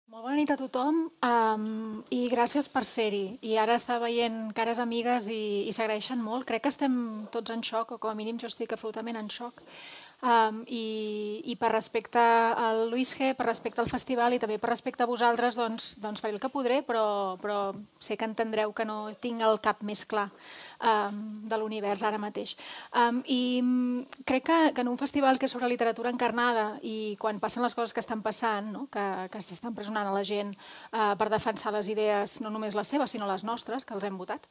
Molt bona nit a tothom i gràcies per ser-hi. I ara està veient cares amigues i s'agraeixen molt. Crec que estem tots en xoc, o com a mínim jo estic absolutament en xoc. I per respecte al Luis G, per respecte al festival i també per respecte a vosaltres, doncs faré el que podré, però sé que entendreu que no tinc el cap més clar de l'univers ara mateix. I crec que en un festival que és sobre literatura encarnada i quan passen les coses que estan passant, no? que s'estan presonant a la gent per defensar les idees, no només les seves, sinó les nostres, que els hem votat,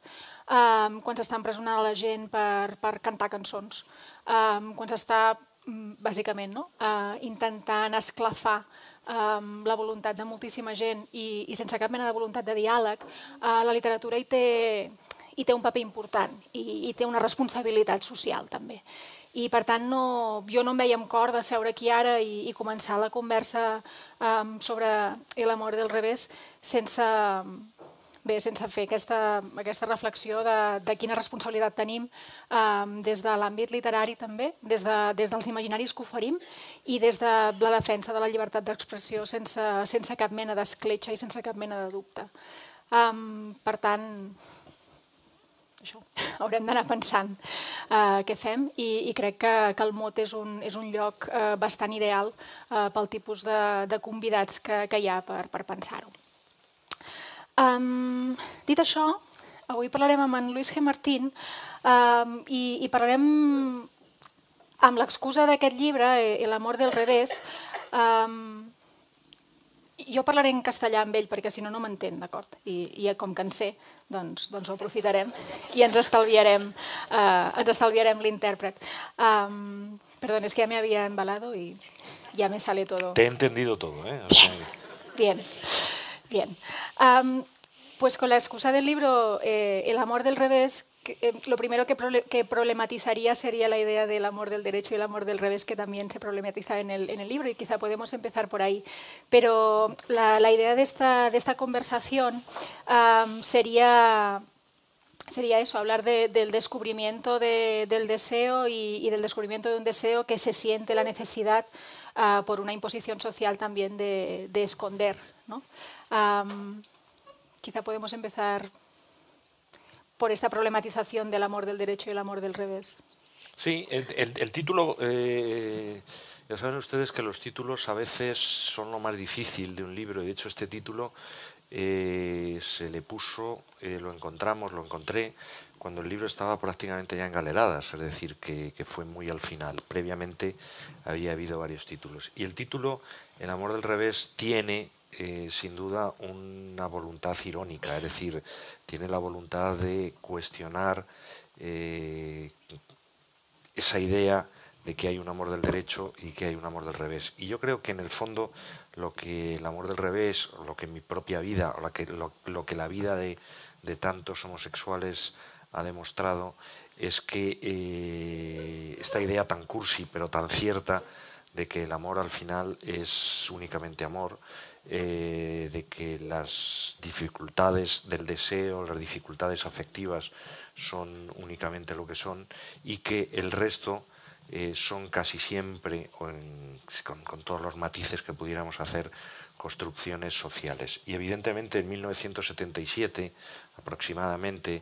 quan s'estan presonant a la gent per cantar cançons, quan s'està bàsicament intentant esclafar la voluntat de moltíssima gent i sense cap mena de voluntat de diàleg, la literatura hi té un paper important i té una responsabilitat social també. I per tant jo no em veia amb cor de seure aquí ara i començar la conversa sobre El amor del revés sense fer aquesta reflexió de quina responsabilitat tenim des de l'àmbit literari també, des dels imaginaris que oferim i des de la defensa de la llibertat d'expressió sense cap mena d'escletxa i sense cap mena de dubte. Per tant, això, haurem d'anar pensant què fem i crec que el MOT és un lloc bastant ideal pel tipus de convidats que hi ha per pensar-ho. Dit això, avui parlarem amb en Luis G. Martín i parlarem amb l'excusa d'aquest llibre, El amor del revés. Jo parlaré en castellà amb ell perquè si no m'entén, d'acord? I com que en sé, doncs ho aprofitarem i ens estalviarem l'intèrpret. Perdón, es que ya me había embalado y ya me sale todo. Te he entendido todo, ¿eh? O sea... Bien. Bien, pues con la excusa del libro El amor del revés, lo primero que problematizaría sería la idea del amor del derecho y el amor del revés, que también se problematiza en el libro y quizá podemos empezar por ahí. Pero la idea de esta conversación sería eso, hablar del descubrimiento del deseo y del descubrimiento de un deseo que se siente la necesidad por una imposición social también de esconder, ¿no? Quizá podemos empezar por esta problematización del amor del derecho y el amor del revés. Sí, el título, ya saben ustedes que los títulos a veces son lo más difícil de un libro. De hecho, este título se le puso, lo encontré cuando el libro estaba prácticamente ya en galeradas, es decir, que fue muy al final. Previamente había habido varios títulos. Y el título, El amor del revés, tiene... sin duda una voluntad irónica, es decir, tiene la voluntad de cuestionar esa idea de que hay un amor del derecho y que hay un amor del revés. Y yo creo que en el fondo lo que el amor del revés, o lo que mi propia vida, o lo que la vida de tantos homosexuales ha demostrado, es que esta idea tan cursi pero tan cierta de que el amor al final es únicamente amor, de que las dificultades del deseo, las dificultades afectivas son únicamente lo que son y que el resto son casi siempre, con todos los matices que pudiéramos hacer, construcciones sociales. Y evidentemente en 1977 aproximadamente,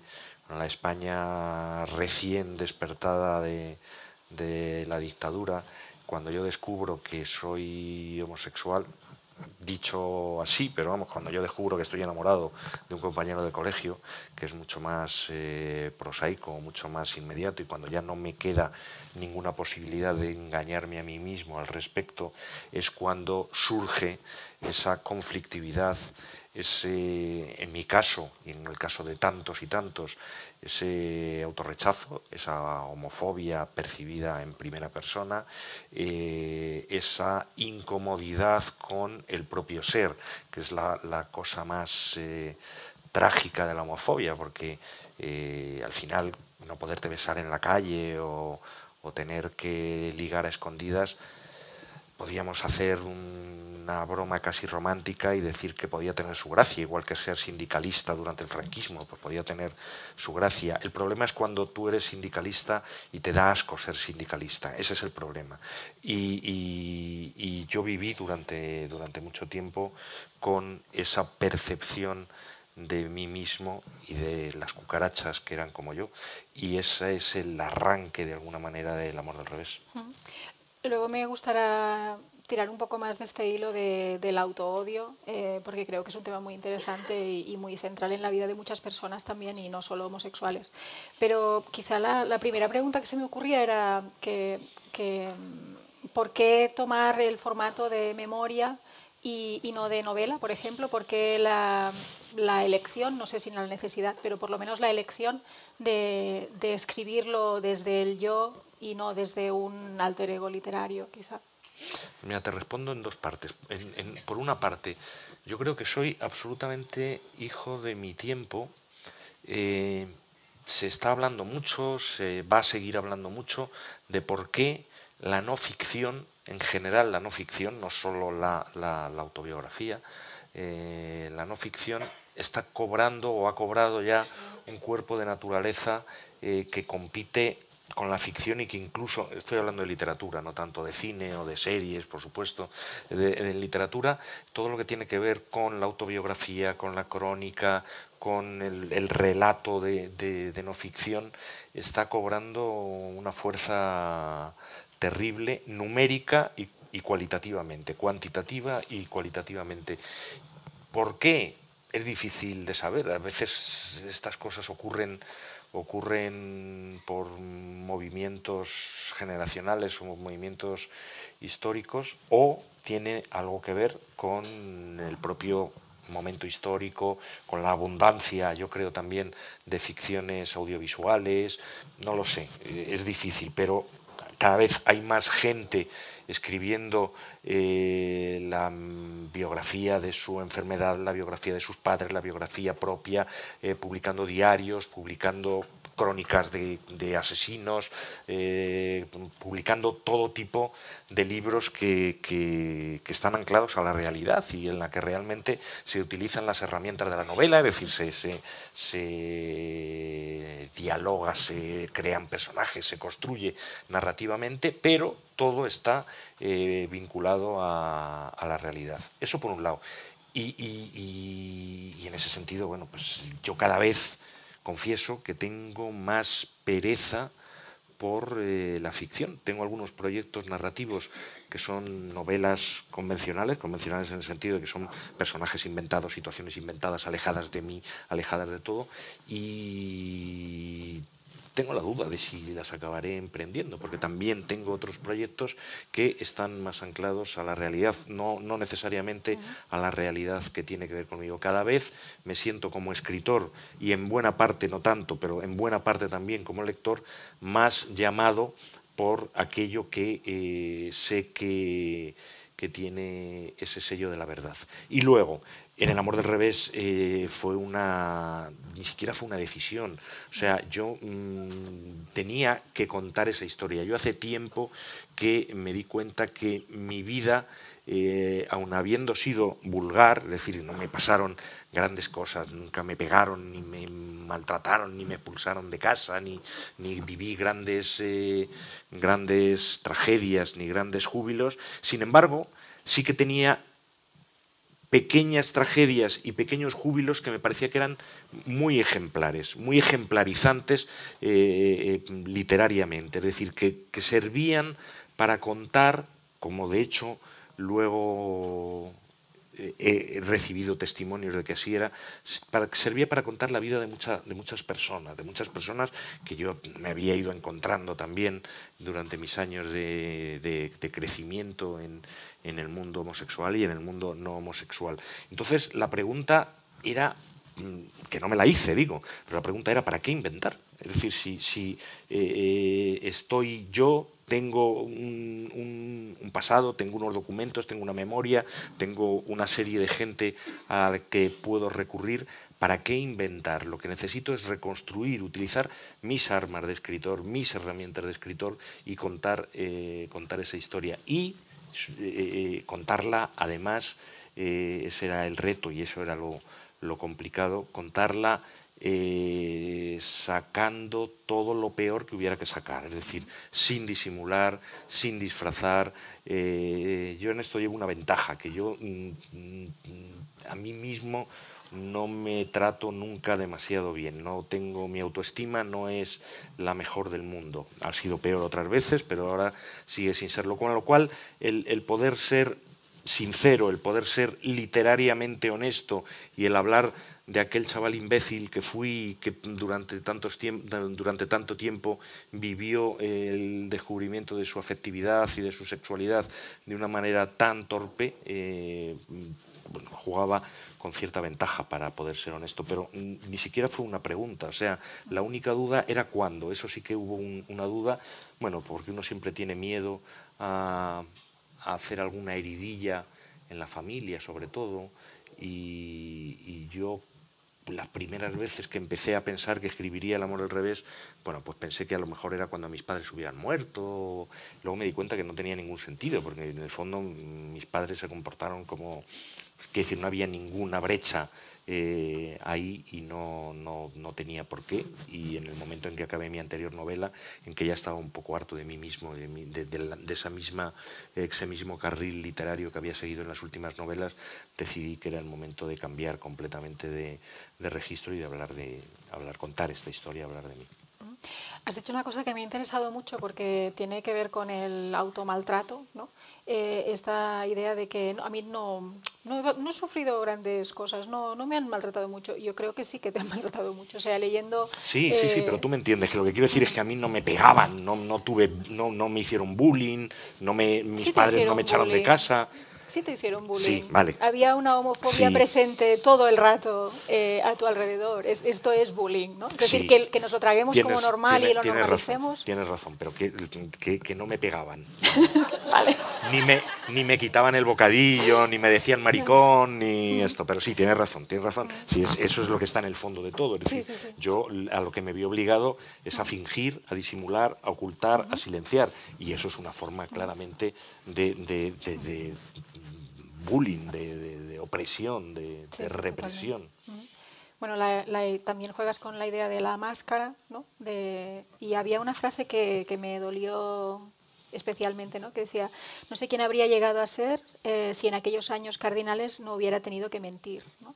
en la España recién despertada de la dictadura, cuando yo descubro que soy homosexual, dicho así, pero vamos, cuando yo descubro que estoy enamorado de un compañero de colegio, que es mucho más prosaico, mucho más inmediato, y cuando ya no me queda ninguna posibilidad de engañarme a mí mismo al respecto, es cuando surge esa conflictividad, en mi caso, y en el caso de tantos y tantos, ese autorrechazo, esa homofobia percibida en primera persona, esa incomodidad con el propio ser, que es la cosa más trágica de la homofobia, porque al final no poderte besar en la calle o tener que ligar a escondidas, podríamos hacer un una broma casi romántica y decir que podía tener su gracia, igual que ser sindicalista durante el franquismo, pues podía tener su gracia. El problema es cuando tú eres sindicalista y te da asco ser sindicalista, ese es el problema. Y yo viví durante mucho tiempo con esa percepción de mí mismo y de las cucarachas que eran como yo, y ese es el arranque de alguna manera del amor del revés. Luego me gustaría tirar un poco más de este hilo del autoodio, porque creo que es un tema muy interesante y muy central en la vida de muchas personas también, y no solo homosexuales. Pero quizá la primera pregunta que se me ocurría era que ¿por qué tomar el formato de memoria y no de novela, por ejemplo? ¿Por qué la elección, no sé si la necesidad, pero por lo menos la elección de escribirlo desde el yo y no desde un alter ego literario, quizá? Mira, te respondo en dos partes. Por una parte, yo creo que soy absolutamente hijo de mi tiempo. Se está hablando mucho, se va a seguir hablando mucho de por qué la no ficción, en general la no ficción, no solo la autobiografía, la no ficción está cobrando o ha cobrado ya un cuerpo de naturaleza que compite con la ficción, y que incluso, estoy hablando de literatura, no tanto de cine o de series, por supuesto, de literatura, todo lo que tiene que ver con la autobiografía, con la crónica, con el relato de no ficción, está cobrando una fuerza terrible, numérica y cualitativamente, cuantitativa y cualitativamente. ¿Por qué? Es difícil de saber. A veces estas cosas ocurren por movimientos generacionales o movimientos históricos, o tiene algo que ver con el propio momento histórico, con la abundancia, yo creo, también de ficciones audiovisuales. No lo sé, es difícil, pero cada vez hay más gente escribiendo la biografía de su enfermedad, la biografía de sus padres, la biografía propia, publicando diarios, publicando crónicas de asesinos, publicando todo tipo de libros que están anclados a la realidad y en la que realmente se utilizan las herramientas de la novela, es decir, se dialoga, se crean personajes, se construye narrativamente, pero todo está vinculado a la realidad. Eso por un lado. Y en ese sentido, bueno, pues yo cada vez confieso que tengo más pereza por la ficción. Tengo algunos proyectos narrativos que son novelas convencionales en el sentido de que son personajes inventados, situaciones inventadas, alejadas de mí, alejadas de todo, y tengo la duda de si las acabaré emprendiendo, porque también tengo otros proyectos que están más anclados a la realidad, no necesariamente a la realidad que tiene que ver conmigo. Cada vez me siento como escritor, y en buena parte, no tanto, pero en buena parte también como lector, más llamado por aquello que sé que tiene ese sello de la verdad. Y luego, en El amor del revés ni siquiera fue una decisión. O sea, yo tenía que contar esa historia. Yo hace tiempo que me di cuenta que mi vida, aun habiendo sido vulgar, es decir, no me pasaron grandes cosas, nunca me pegaron, ni me maltrataron, ni me expulsaron de casa, ni viví grandes tragedias, ni grandes júbilos. Sin embargo, sí que tenía pequeñas tragedias y pequeños júbilos que me parecía que eran muy ejemplares, muy ejemplarizantes literariamente, es decir, que servían para contar, como de hecho luego he recibido testimonios de que así era, servía para contar la vida de muchas personas que yo me había ido encontrando también durante mis años de crecimiento en el mundo homosexual y en el mundo no homosexual. Entonces la pregunta era, que no me la hice, digo, pero la pregunta era ¿para qué inventar? Es decir, si estoy yo, tengo un pasado, tengo unos documentos, tengo una memoria, tengo una serie de gente a la que puedo recurrir, ¿para qué inventar? Lo que necesito es reconstruir, utilizar mis armas de escritor, mis herramientas de escritor, y contar esa historia. Y contarla, además, ese era el reto y eso era lo complicado, contarla sacando todo lo peor que hubiera que sacar, es decir, sin disimular, sin disfrazar. Yo en esto llevo una ventaja, que yo a mí mismo no me trato nunca demasiado bien, no tengo, mi autoestima no es la mejor del mundo, ha sido peor otras veces, pero ahora sigue sin serlo, con lo cual el poder ser sincero, el poder ser literariamente honesto y el hablar de aquel chaval imbécil que fui, que durante tanto tiempo vivió el descubrimiento de su afectividad y de su sexualidad de una manera tan torpe, bueno, jugaba con cierta ventaja para poder ser honesto, pero ni siquiera fue una pregunta, o sea, la única duda era cuándo, eso sí que hubo una duda, bueno, porque uno siempre tiene miedo a hacer alguna heridilla en la familia, sobre todo, y yo las primeras veces que empecé a pensar que escribiría El amor al revés, bueno, pues pensé que a lo mejor era cuando mis padres hubieran muerto, luego me di cuenta que no tenía ningún sentido, porque en el fondo mis padres se comportaron como, es decir, no había ninguna brecha ahí y no tenía por qué, y en el momento en que acabé mi anterior novela, en que ya estaba un poco harto de mí mismo, de ese mismo carril literario que había seguido en las últimas novelas, decidí que era el momento de cambiar completamente de registro y de contar esta historia, hablar de mí. Has dicho una cosa que me ha interesado mucho porque tiene que ver con el automaltrato, ¿no? Esta idea de que a mí no he sufrido grandes cosas, no me han maltratado mucho. Yo creo que sí que te han maltratado mucho. O sea, leyendo... Sí, pero tú me entiendes, que lo que quiero decir es que a mí no me pegaban, no me hicieron bullying, mis padres no me echaron de casa. Sí te hicieron bullying. Sí, vale. Había una homofobia presente todo el rato a tu alrededor. Esto es bullying, ¿no? Es decir, que nos lo traguemos como normal y lo normalicemos. Tienes razón, pero que no me pegaban. Vale. Ni me quitaban el bocadillo, ni me decían maricón, ni esto. Pero sí, tienes razón. Sí, eso es lo que está en el fondo de todo. Es decir, yo a lo que me vi obligado es a fingir, a disimular, a ocultar, a silenciar. Y eso es una forma claramente de bullying, de opresión, de represión. Bueno, también juegas con la idea de la máscara, ¿no? Y había una frase que me dolió especialmente, ¿no? Que decía, no sé quién habría llegado a ser si en aquellos años cardinales no hubiera tenido que mentir, ¿no?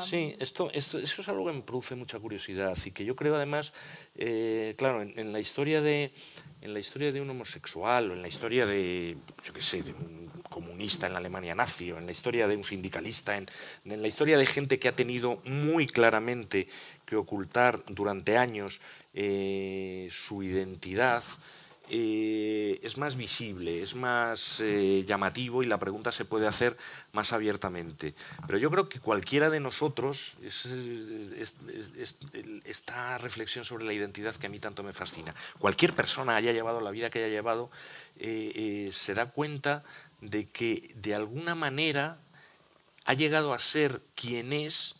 Sí, eso es algo que me produce mucha curiosidad y que yo creo además, claro, en la historia de un homosexual o en la historia de, yo qué sé, de un comunista en la Alemania nazi o en la historia de un sindicalista, en la historia de gente que ha tenido muy claramente que ocultar durante años su identidad, es más visible, es más llamativo y la pregunta se puede hacer más abiertamente. Pero yo creo que cualquiera de nosotros, esta reflexión sobre la identidad que a mí tanto me fascina, cualquier persona haya llevado la vida que haya llevado, se da cuenta de que de alguna manera ha llegado a ser quien es,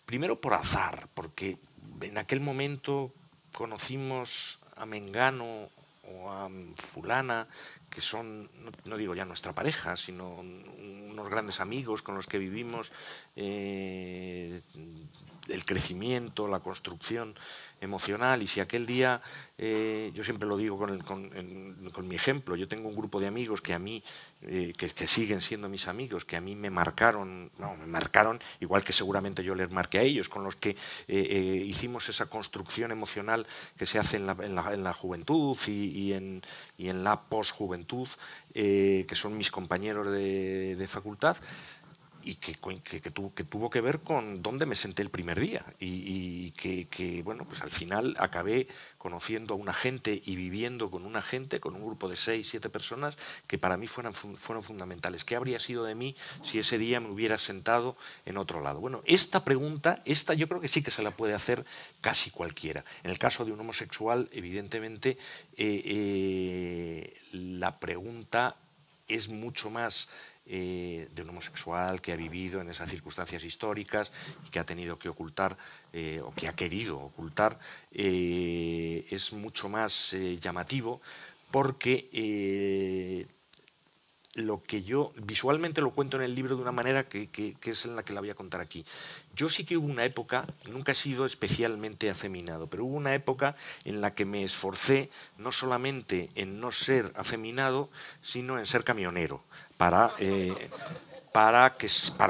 primero por azar, porque en aquel momento conocimos a Mengano o a fulana, que son, no digo ya nuestra pareja, sino unos grandes amigos con los que vivimos el crecimiento, la construcción emocional. Y si aquel día, yo siempre lo digo con mi ejemplo, yo tengo un grupo de amigos que a mí, que siguen siendo mis amigos, que a mí me marcaron igual que seguramente yo les marqué a ellos, con los que hicimos esa construcción emocional que se hace en la juventud y en la posjuventud, que son mis compañeros de facultad, y que tuvo que ver con dónde me senté el primer día y que bueno, pues al final acabé conociendo a una gente y viviendo con una gente, con un grupo de 6, 7 personas que para mí fueron fundamentales. ¿Qué habría sido de mí si ese día me hubiera sentado en otro lado? Bueno, esta pregunta, yo creo que sí que se la puede hacer casi cualquiera. En el caso de un homosexual, evidentemente, la pregunta es mucho más de un homosexual que ha vivido en esas circunstancias históricas y que ha tenido que ocultar o que ha querido ocultar, es mucho más llamativo porque lo que yo visualmente lo cuento en el libro de una manera que es en la que la voy a contar aquí. Yo sí que hubo una época, nunca he sido especialmente afeminado, pero hubo una época en la que me esforcé no solamente en no ser afeminado, sino en ser camionero, para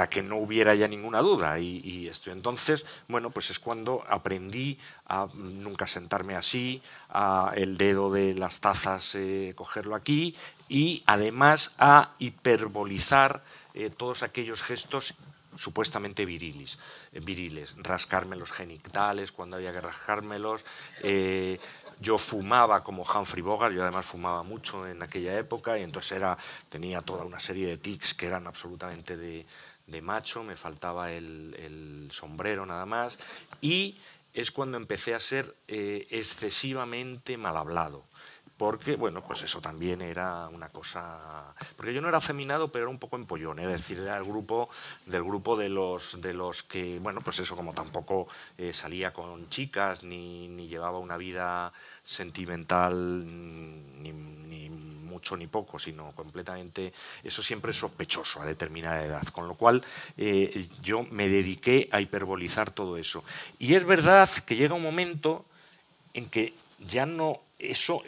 que no hubiera ya ninguna duda. Y esto. Entonces, bueno, pues es cuando aprendí a nunca sentarme así, a el dedo de las tazas cogerlo aquí, y además a hiperbolizar todos aquellos gestos supuestamente viriles, rascarme los genitales cuando había que rascármelos. Yo fumaba como Humphrey Bogart, yo además fumaba mucho en aquella época, y entonces tenía toda una serie de tics que eran absolutamente de macho, me faltaba el sombrero nada más, y es cuando empecé a ser excesivamente mal hablado. Porque, bueno, pues eso también era una cosa... Porque yo no era afeminado, pero era un poco empollón, es decir, era del grupo de los que, bueno, pues eso, como tampoco salía con chicas, ni llevaba una vida sentimental, ni mucho ni poco, sino completamente... Eso siempre es sospechoso a determinada edad, con lo cual yo me dediqué a hiperbolizar todo eso. Y es verdad que llega un momento en que ya no... Eso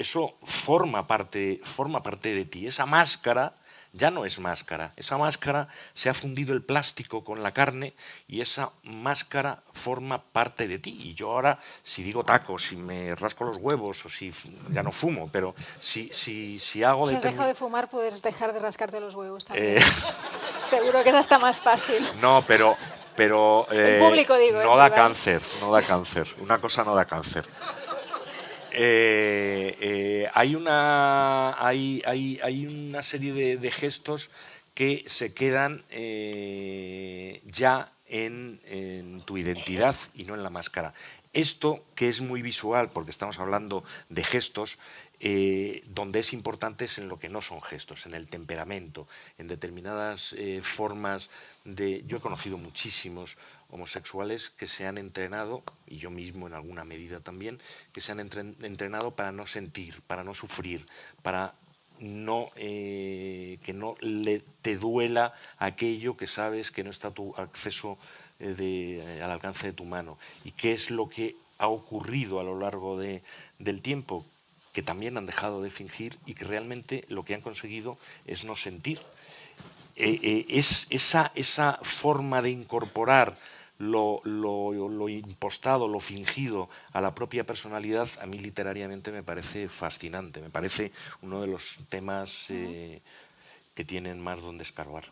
forma parte de ti. Esa máscara ya no es máscara. Esa máscara se ha fundido el plástico con la carne y esa máscara forma parte de ti. Y yo ahora, si digo tacos, si me rasco los huevos, o si ya no fumo, pero si hago... Si has dejado de fumar, puedes dejar de rascarte los huevos también. Seguro que esa está más fácil. No, pero en público digo. No da cáncer, no da cáncer. Una cosa no da cáncer. Hay una serie de gestos que se quedan ya en tu identidad y no en la máscara. Esto, que es muy visual, porque estamos hablando de gestos, donde es importante es en lo que no son gestos, en el temperamento, en determinadas formas de... Yo he conocido muchísimos homosexuales que se han entrenado, y yo mismo en alguna medida también, que se han entrenado para no sentir, para no sufrir, para que no te duela aquello que sabes que no está a tu acceso al alcance de tu mano. ¿Y qué es lo que ha ocurrido a lo largo del tiempo? Que también han dejado de fingir y que realmente lo que han conseguido es no sentir. Es esa forma de incorporar lo impostado, lo fingido a la propia personalidad, a mí literariamente me parece fascinante, me parece uno de los temas que tienen más donde escarbar.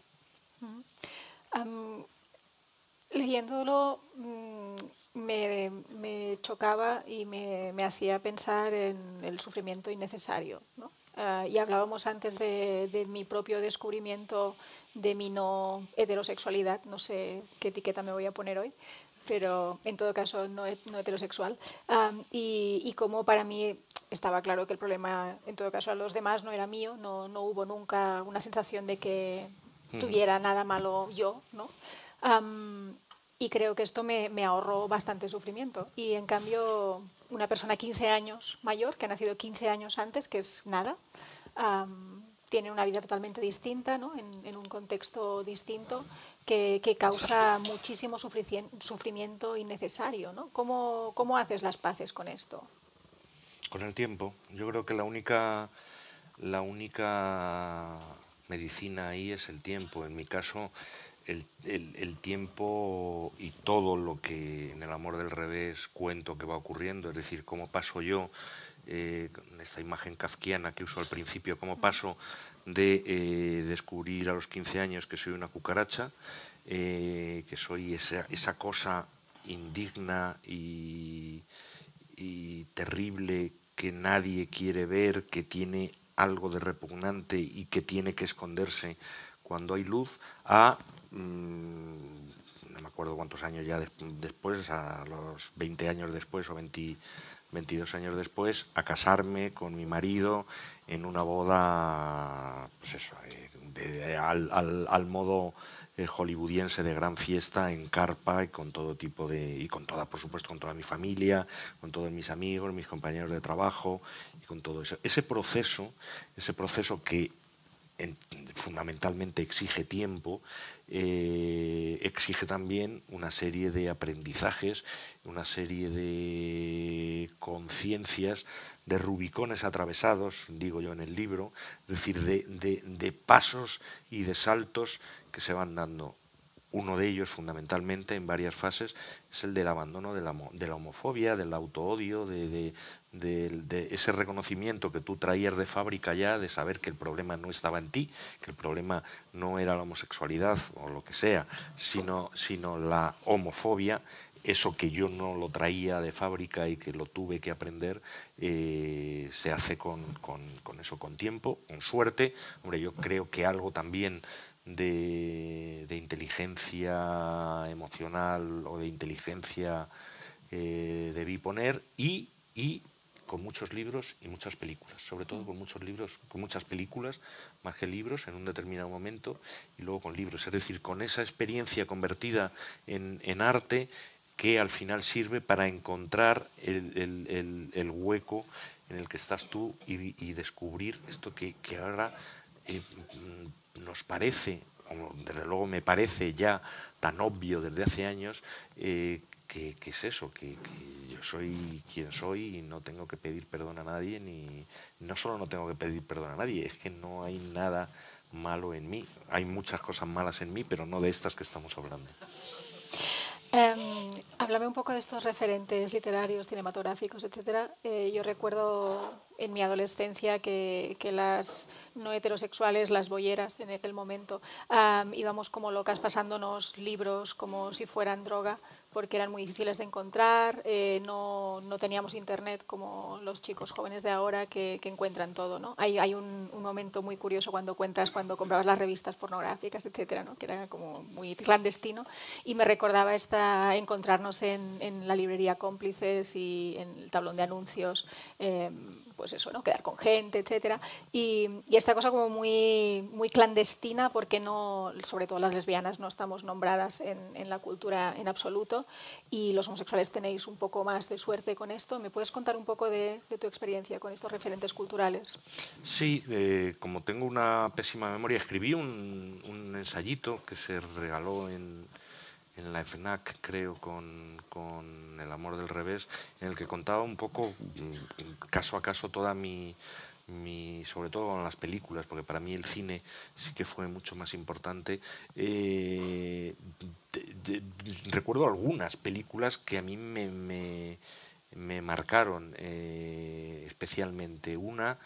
Leyéndolo me chocaba y me hacía pensar en el sufrimiento innecesario, ¿no? Y hablábamos antes de mi propio descubrimiento de mi no heterosexualidad, no sé qué etiqueta me voy a poner hoy, pero en todo caso no heterosexual, y como para mí estaba claro que el problema en todo caso a los demás no era mío, no hubo nunca una sensación de que tuviera nada malo yo, ¿no? Y creo que esto me ahorró bastante sufrimiento. Y en cambio, una persona 15 años mayor, que ha nacido 15 años antes, que es nada, tiene una vida totalmente distinta, ¿no? en un contexto distinto, que causa muchísimo sufrimiento innecesario, ¿no? ¿Cómo haces las paces con esto? Con el tiempo. Yo creo que la única medicina ahí es el tiempo. En mi caso, el tiempo y todo lo que en El amor del revés cuento que va ocurriendo, es decir, cómo paso yo, esta imagen kafkiana que uso al principio, cómo paso de descubrir a los 15 años que soy una cucaracha, que soy esa cosa indigna y terrible que nadie quiere ver, que tiene algo de repugnante y que tiene que esconderse cuando hay luz, no me acuerdo cuántos años ya después, a los 20 años después o 22 años después, a casarme con mi marido en una boda, pues eso, al modo hollywoodiense de gran fiesta en carpa y con todo tipo y con toda, por supuesto, con toda mi familia, con todos mis amigos, mis compañeros de trabajo y con todo eso. Ese proceso que fundamentalmente exige tiempo, exige también una serie de aprendizajes, una serie de conciencias, de rubicones atravesados, digo yo en el libro, es decir, de pasos y de saltos que se van dando. Uno de ellos, fundamentalmente, en varias fases, es el del abandono de la homofobia, del autoodio, de ese reconocimiento que tú traías de fábrica ya, de saber que el problema no estaba en ti, que el problema no era la homosexualidad o lo que sea, sino la homofobia. Eso que yo no lo traía de fábrica y que lo tuve que aprender, se hace con eso, con tiempo, con suerte. Hombre, yo creo que algo también de inteligencia emocional o de inteligencia debí poner y con muchos libros y muchas películas, sobre todo con muchos libros, con muchas películas, más que libros en un determinado momento, y luego con libros, es decir, con esa experiencia convertida en arte que al final sirve para encontrar el hueco en el que estás tú y descubrir esto que ahora nos parece, o desde luego me parece ya tan obvio desde hace años, que es eso, que yo soy quien soy y no tengo que pedir perdón a nadie, ni no solo no tengo que pedir perdón a nadie, es que no hay nada malo en mí. Hay muchas cosas malas en mí, pero no de estas que estamos hablando. Háblame un poco de estos referentes literarios, cinematográficos, etcétera. Yo recuerdo en mi adolescencia que las no heterosexuales, las boyeras en aquel momento, íbamos como locas pasándonos libros como si fueran droga, porque eran muy difíciles de encontrar, no teníamos internet como los chicos jóvenes de ahora que encuentran todo, ¿no? Hay un momento muy curioso cuando cuentas cuando comprabas las revistas pornográficas, etcétera, ¿no? Que era como muy clandestino, y me recordaba encontrarnos en la librería Cómplices y en el tablón de anuncios, pues eso, ¿no? Quedar con gente, etcétera, y esta cosa como muy clandestina, porque no, sobre todo las lesbianas no estamos nombradas en la cultura en absoluto, y los homosexuales tenéis un poco más de suerte con esto. ¿Me puedes contar un poco de tu experiencia con estos referentes culturales? Sí, como tengo una pésima memoria, escribí un ensayito que se regaló en la FNAC, creo, con El amor del revés, en el que contaba un poco, caso a caso, toda sobre todo con las películas, porque para mí el cine sí que fue mucho más importante. Recuerdo algunas películas que a mí me marcaron especialmente. Una,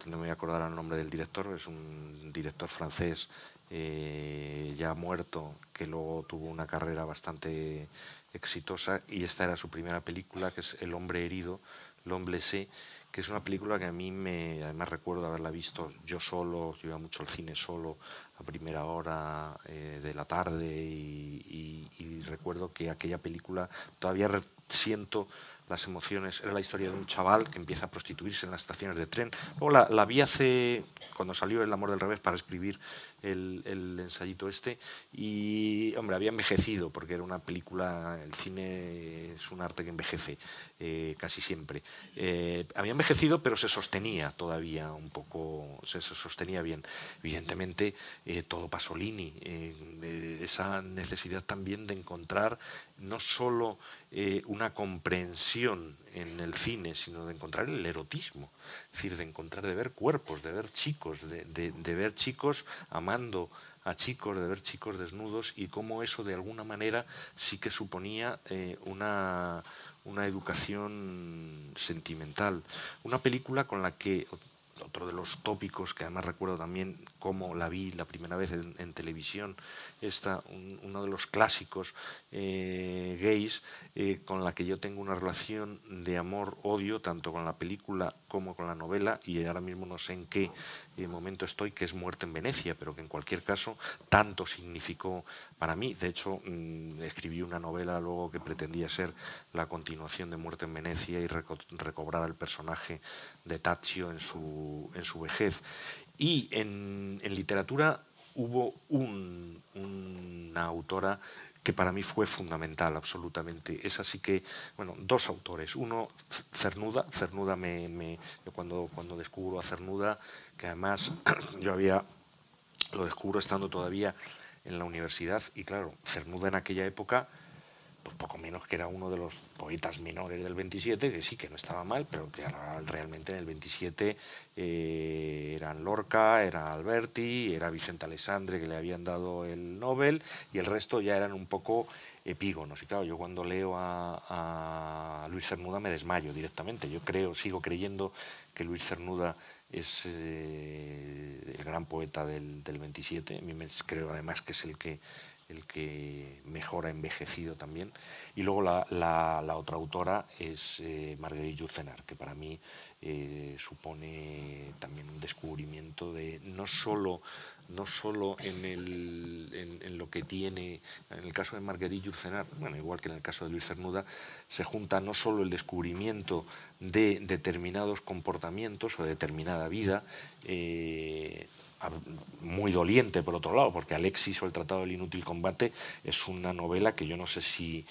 no me voy a acordar el nombre del director, es un director francés ya muerto, que luego tuvo una carrera bastante exitosa, y esta era su primera película, que es El hombre herido, L'homme blessé, que es una película que a mí además recuerdo haberla visto yo solo, yo iba mucho al cine solo a primera hora de la tarde, y recuerdo que aquella película todavía siento las emociones. Era la historia de un chaval que empieza a prostituirse en las estaciones de tren. Luego la vi cuando salió El amor del revés para escribir el ensayito este, y hombre, había envejecido, porque era una película, el cine es un arte que envejece casi siempre. Había envejecido, pero se sostenía todavía un poco, se sostenía bien. Evidentemente, todo Pasolini, esa necesidad también de encontrar no solo una comprensión en el cine, sino de encontrar el erotismo, es decir, de ver cuerpos, de ver chicos, de ver chicos amando a chicos, de ver chicos desnudos, y cómo eso de alguna manera sí que suponía una educación sentimental. Una película con la que, otro de los tópicos que además recuerdo también cómo la vi la primera vez en televisión, uno de los clásicos gays, con la que yo tengo una relación de amor-odio, tanto con la película como con la novela, y ahora mismo no sé en qué momento estoy, que es Muerte en Venecia, pero que en cualquier caso tanto significó para mí. De hecho, escribí una novela luego que pretendía ser la continuación de Muerte en Venecia y recobrar el personaje de Taccio en su vejez. Y en literatura hubo una autora que para mí fue fundamental, absolutamente. Es así que, bueno, dos autores. Uno, Cernuda. Cernuda yo cuando descubro a Cernuda, que además lo descubro estando todavía en la universidad, y claro, Cernuda en aquella época, pues poco menos que era uno de los poetas menores del 27, que sí, que no estaba mal, pero que realmente en el 27 eran Lorca, era Alberti, era Vicente Alessandre, que le habían dado el Nobel, y el resto ya eran un poco epígonos. Y claro, yo cuando leo a Luis Cernuda me desmayo directamente. Yo sigo creyendo que Luis Cernuda es el gran poeta del 27. A mí creo además que es el que mejor ha envejecido también. Y luego la otra autora es Marguerite Yourcenar, que para mí supone también un descubrimiento de no solo en lo que tiene, en el caso de Marguerite Yourcenar, bueno, igual que en el caso de Luis Cernuda, se junta no solo el descubrimiento de determinados comportamientos o de determinada vida, muy doliente por otro lado, porque Alexis o el Tratado del Inútil Combate es una novela que yo no sé si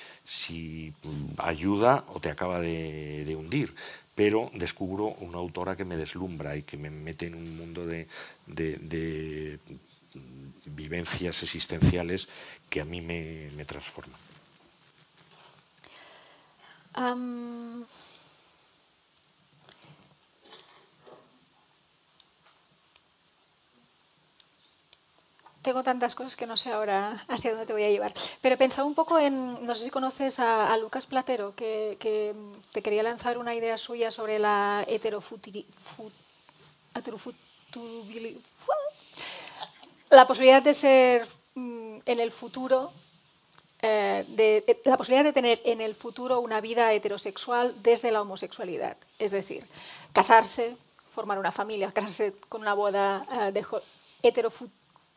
ayuda o te acaba de hundir, pero descubro una autora que me deslumbra y que me mete en un mundo de vivencias existenciales que a mí me transforman. Tengo tantas cosas que no sé ahora hacia dónde te voy a llevar. Pero he pensado un poco en, no sé si conoces a Lucas Platero, que te quería lanzar una idea suya sobre la la posibilidad de ser en el futuro, la posibilidad de tener en el futuro una vida heterosexual desde la homosexualidad. Es decir, casarse, formar una familia, casarse con una boda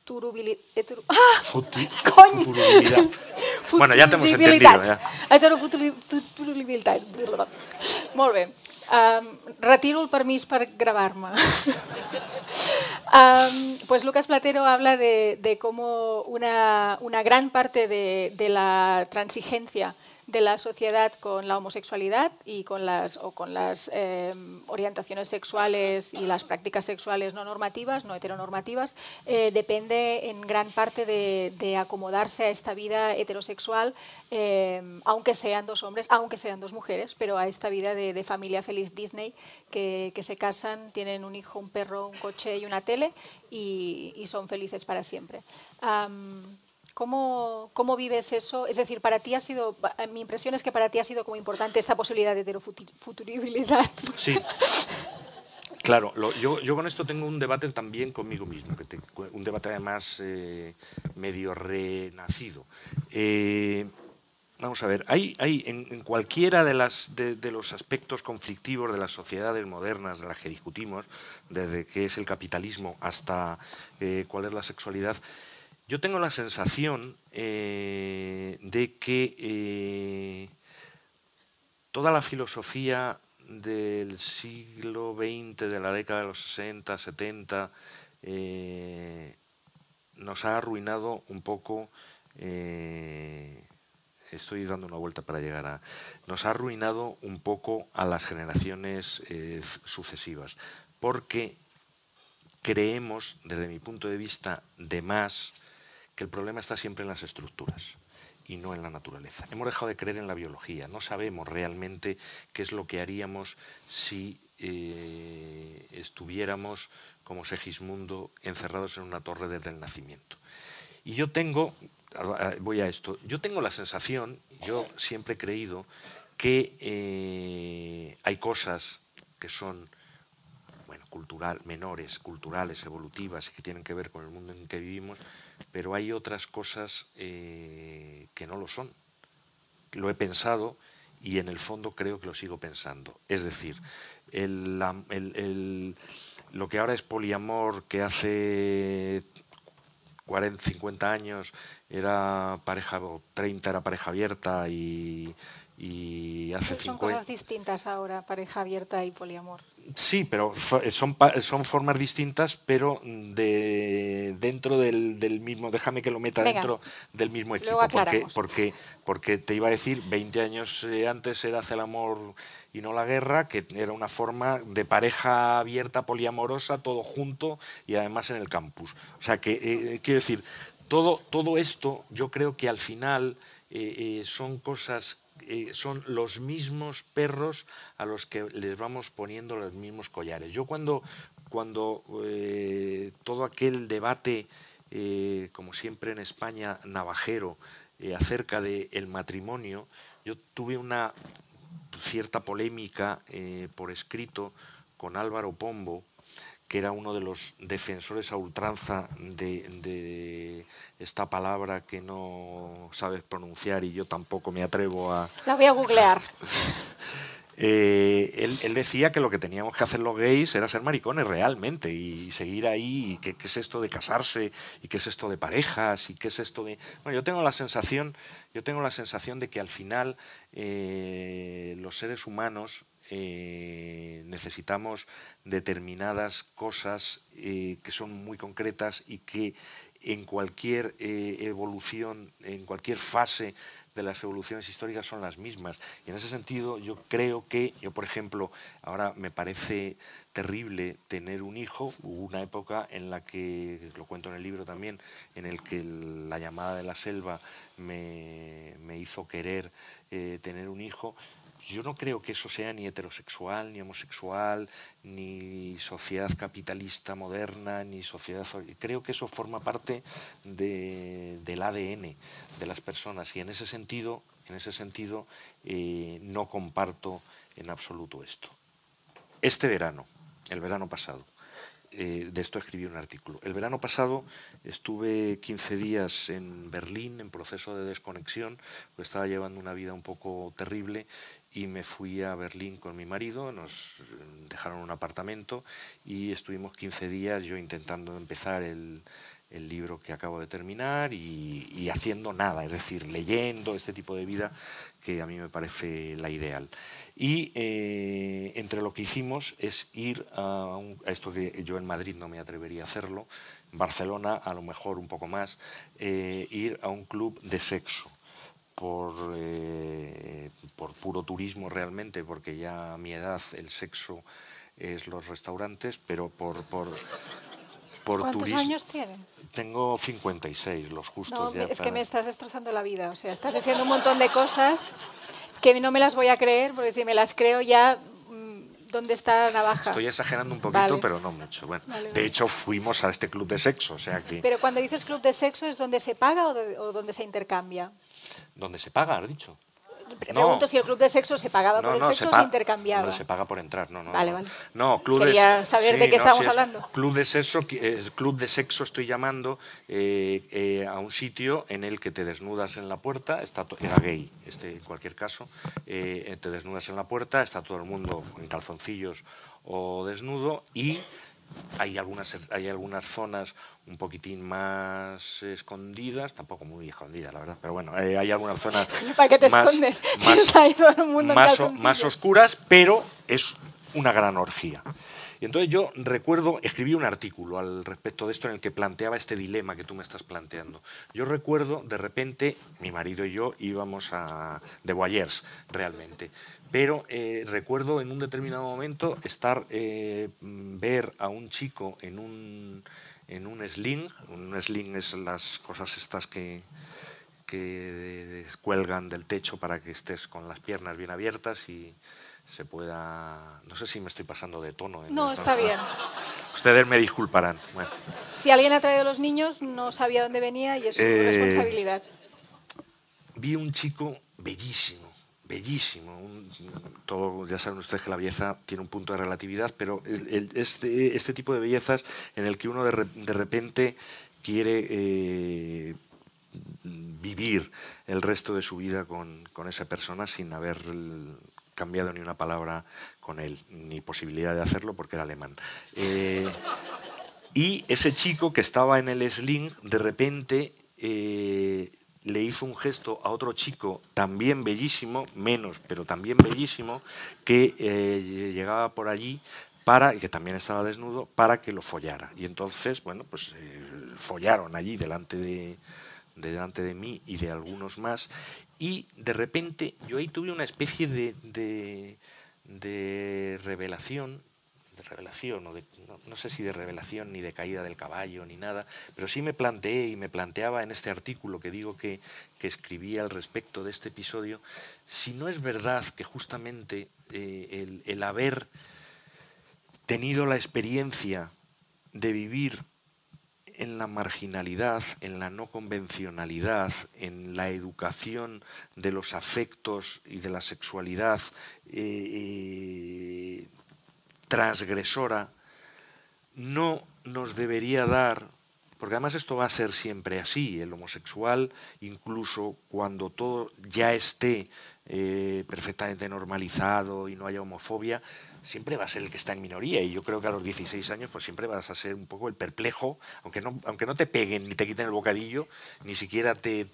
Futurabilidad. Bueno, ya te hemos entendido. Heterofuturibilitat. Molt bé. Retiro el permís per grabar-me. Pues Lucas Platero habla de cómo una gran parte de la transigencia de la sociedad con la homosexualidad y con las orientaciones sexuales y las prácticas sexuales no normativas, no heteronormativas, depende en gran parte de acomodarse a esta vida heterosexual, aunque sean dos hombres, aunque sean dos mujeres, pero a esta vida de familia feliz Disney, que se casan, tienen un hijo, un perro, un coche y una tele y son felices para siempre. ¿Cómo vives eso? Es decir, para ti ha sido, mi impresión es que para ti ha sido como importante esta posibilidad de heterofuturibilidad. Sí. Claro, yo con esto tengo un debate también conmigo mismo, un debate además medio renacido. Vamos a ver, hay en cualquiera de los aspectos conflictivos de las sociedades modernas de las que discutimos, desde qué es el capitalismo hasta cuál es la sexualidad, yo tengo la sensación de que toda la filosofía del siglo XX, de la década de los 60, 70, nos ha arruinado un poco, estoy dando una vuelta para llegar a... Nos ha arruinado un poco a las generaciones sucesivas, porque creemos, desde mi punto de vista, de más, que el problema está siempre en las estructuras y no en la naturaleza. Hemos dejado de creer en la biología, no sabemos realmente qué es lo que haríamos si estuviéramos como Segismundo encerrados en una torre desde el nacimiento. Y yo voy a esto, yo tengo la sensación, yo siempre he creído que hay cosas que son menores, culturales, evolutivas y que tienen que ver con el mundo en que vivimos, pero hay otras cosas que no lo son. Lo he pensado y en el fondo creo que lo sigo pensando. Es decir, lo que ahora es poliamor, que hace 40, 50 años era pareja, o 30 era pareja abierta y hace 50... Son cosas distintas ahora, pareja abierta y poliamor. Sí, pero son formas distintas, pero dentro del mismo, déjame que lo meta Venga, dentro del mismo luego equipo, aclaramos. porque te iba a decir, 20 años antes era Hace el amor y no la guerra, que era una forma de pareja abierta, poliamorosa, todo junto y además en el campus. O sea que, quiero decir, todo esto yo creo que al final son cosas, son los mismos perros a los que les vamos poniendo los mismos collares. Yo cuando todo aquel debate, como siempre en España, navajero, acerca del matrimonio, yo tuve una cierta polémica por escrito con Álvaro Pombo, que era uno de los defensores a ultranza de esta palabra que no sabes pronunciar y yo tampoco me atrevo a... La voy a googlear. Él decía que lo que teníamos que hacer los gays era ser maricones realmente y seguir ahí, y qué es esto de casarse, y qué es esto de parejas, y qué es esto de... Bueno, yo tengo la sensación de que al final los seres humanos necesitamos determinadas cosas que son muy concretas y que en cualquier evolución, en cualquier fase de las evoluciones históricas son las mismas. Y en ese sentido yo creo que, yo por ejemplo, ahora me parece terrible tener un hijo. Hubo una época en la que, lo cuento en el libro también, en el que la llamada de la selva me hizo querer tener un hijo. Yo no creo que eso sea ni heterosexual, ni homosexual, ni sociedad capitalista moderna, ni sociedad... Creo que eso forma parte del ADN de las personas y en ese sentido no comparto en absoluto esto. Este verano, el verano pasado, de esto escribí un artículo. El verano pasado estuve 15 días en Berlín en proceso de desconexión, pues estaba llevando una vida un poco terrible y me fui a Berlín con mi marido, nos dejaron un apartamento y estuvimos 15 días yo intentando empezar el libro que acabo de terminar y haciendo nada, es decir, leyendo este tipo de vida que a mí me parece la ideal. Y entre lo que hicimos es ir a esto que yo en Madrid no me atrevería a hacerlo, en Barcelona a lo mejor un poco más, ir a un club de sexo. Por puro turismo realmente, porque ya a mi edad el sexo es los restaurantes, pero por ¿Cuántos turismo. años tienes? Tengo 56, los justos. No, ya es que me estás destrozando la vida. O sea, estás diciendo un montón de cosas que no me las voy a creer, porque si me las creo ya, ¿dónde está la navaja? Estoy exagerando un poquito, Vale. pero no mucho. Bueno, Vale. de hecho, fuimos a este club de sexo, o sea que... Pero cuando dices club de sexo, ¿es donde se paga o donde se intercambia? ¿Dónde se paga, has dicho? Pregunto si el club de sexo se pagaba por el sexo o se intercambiaba. No, se paga por entrar, no. Vale, vale. No, Quería saber de qué estábamos hablando. Club de sexo estoy llamando a un sitio en el que te desnudas en la puerta, era gay, en cualquier caso, te desnudas en la puerta, está todo el mundo en calzoncillos o desnudo y hay algunas zonas un poquitín más escondidas, tampoco muy escondidas, la verdad, pero bueno, hay algunas zonas ¿Para qué te escondes? Está ahí todo el mundo más oscuras, pero es una gran orgía. Y entonces yo recuerdo, escribí un artículo al respecto de esto en el que planteaba este dilema que tú me estás planteando. Yo recuerdo, de repente, mi marido y yo íbamos de voyeurs, realmente. Pero recuerdo en un determinado momento ver a un chico en un sling. Un sling es las cosas estas que cuelgan del techo para que estés con las piernas bien abiertas y se pueda... No sé si me estoy pasando de tono. No, está bien. Ustedes me disculparán. Bueno. Si alguien ha traído a los niños, no sabía dónde venía y es su responsabilidad. Vi un chico bellísimo. Ya saben ustedes que la belleza tiene un punto de relatividad, pero este tipo de bellezas en el que uno de repente quiere vivir el resto de su vida con esa persona sin haber cambiado ni una palabra con él, ni posibilidad de hacerlo porque era alemán. Y ese chico que estaba en el sling, de repente le hizo un gesto a otro chico también bellísimo, menos, pero también bellísimo, que llegaba por allí y que también estaba desnudo, para que lo follara. Y entonces, bueno, pues follaron allí delante de mí y de algunos más, y de repente yo ahí tuve una especie de revelación, o no sé si de revelación ni de caída del caballo ni nada, pero sí me planteé y me planteaba en este artículo que digo que escribí al respecto de este episodio, si no es verdad que justamente el haber tenido la experiencia de vivir en la marginalidad, en la no convencionalidad, en la educación de los afectos y de la sexualidad transgresora, no nos debería dar, porque además esto va a ser siempre así, el homosexual, incluso cuando todo ya esté perfectamente normalizado y no haya homofobia, siempre va a ser el que está en minoría, y yo creo que a los 16 años pues siempre vas a ser un poco el perplejo, aunque no te peguen ni te quiten el bocadillo, ni siquiera te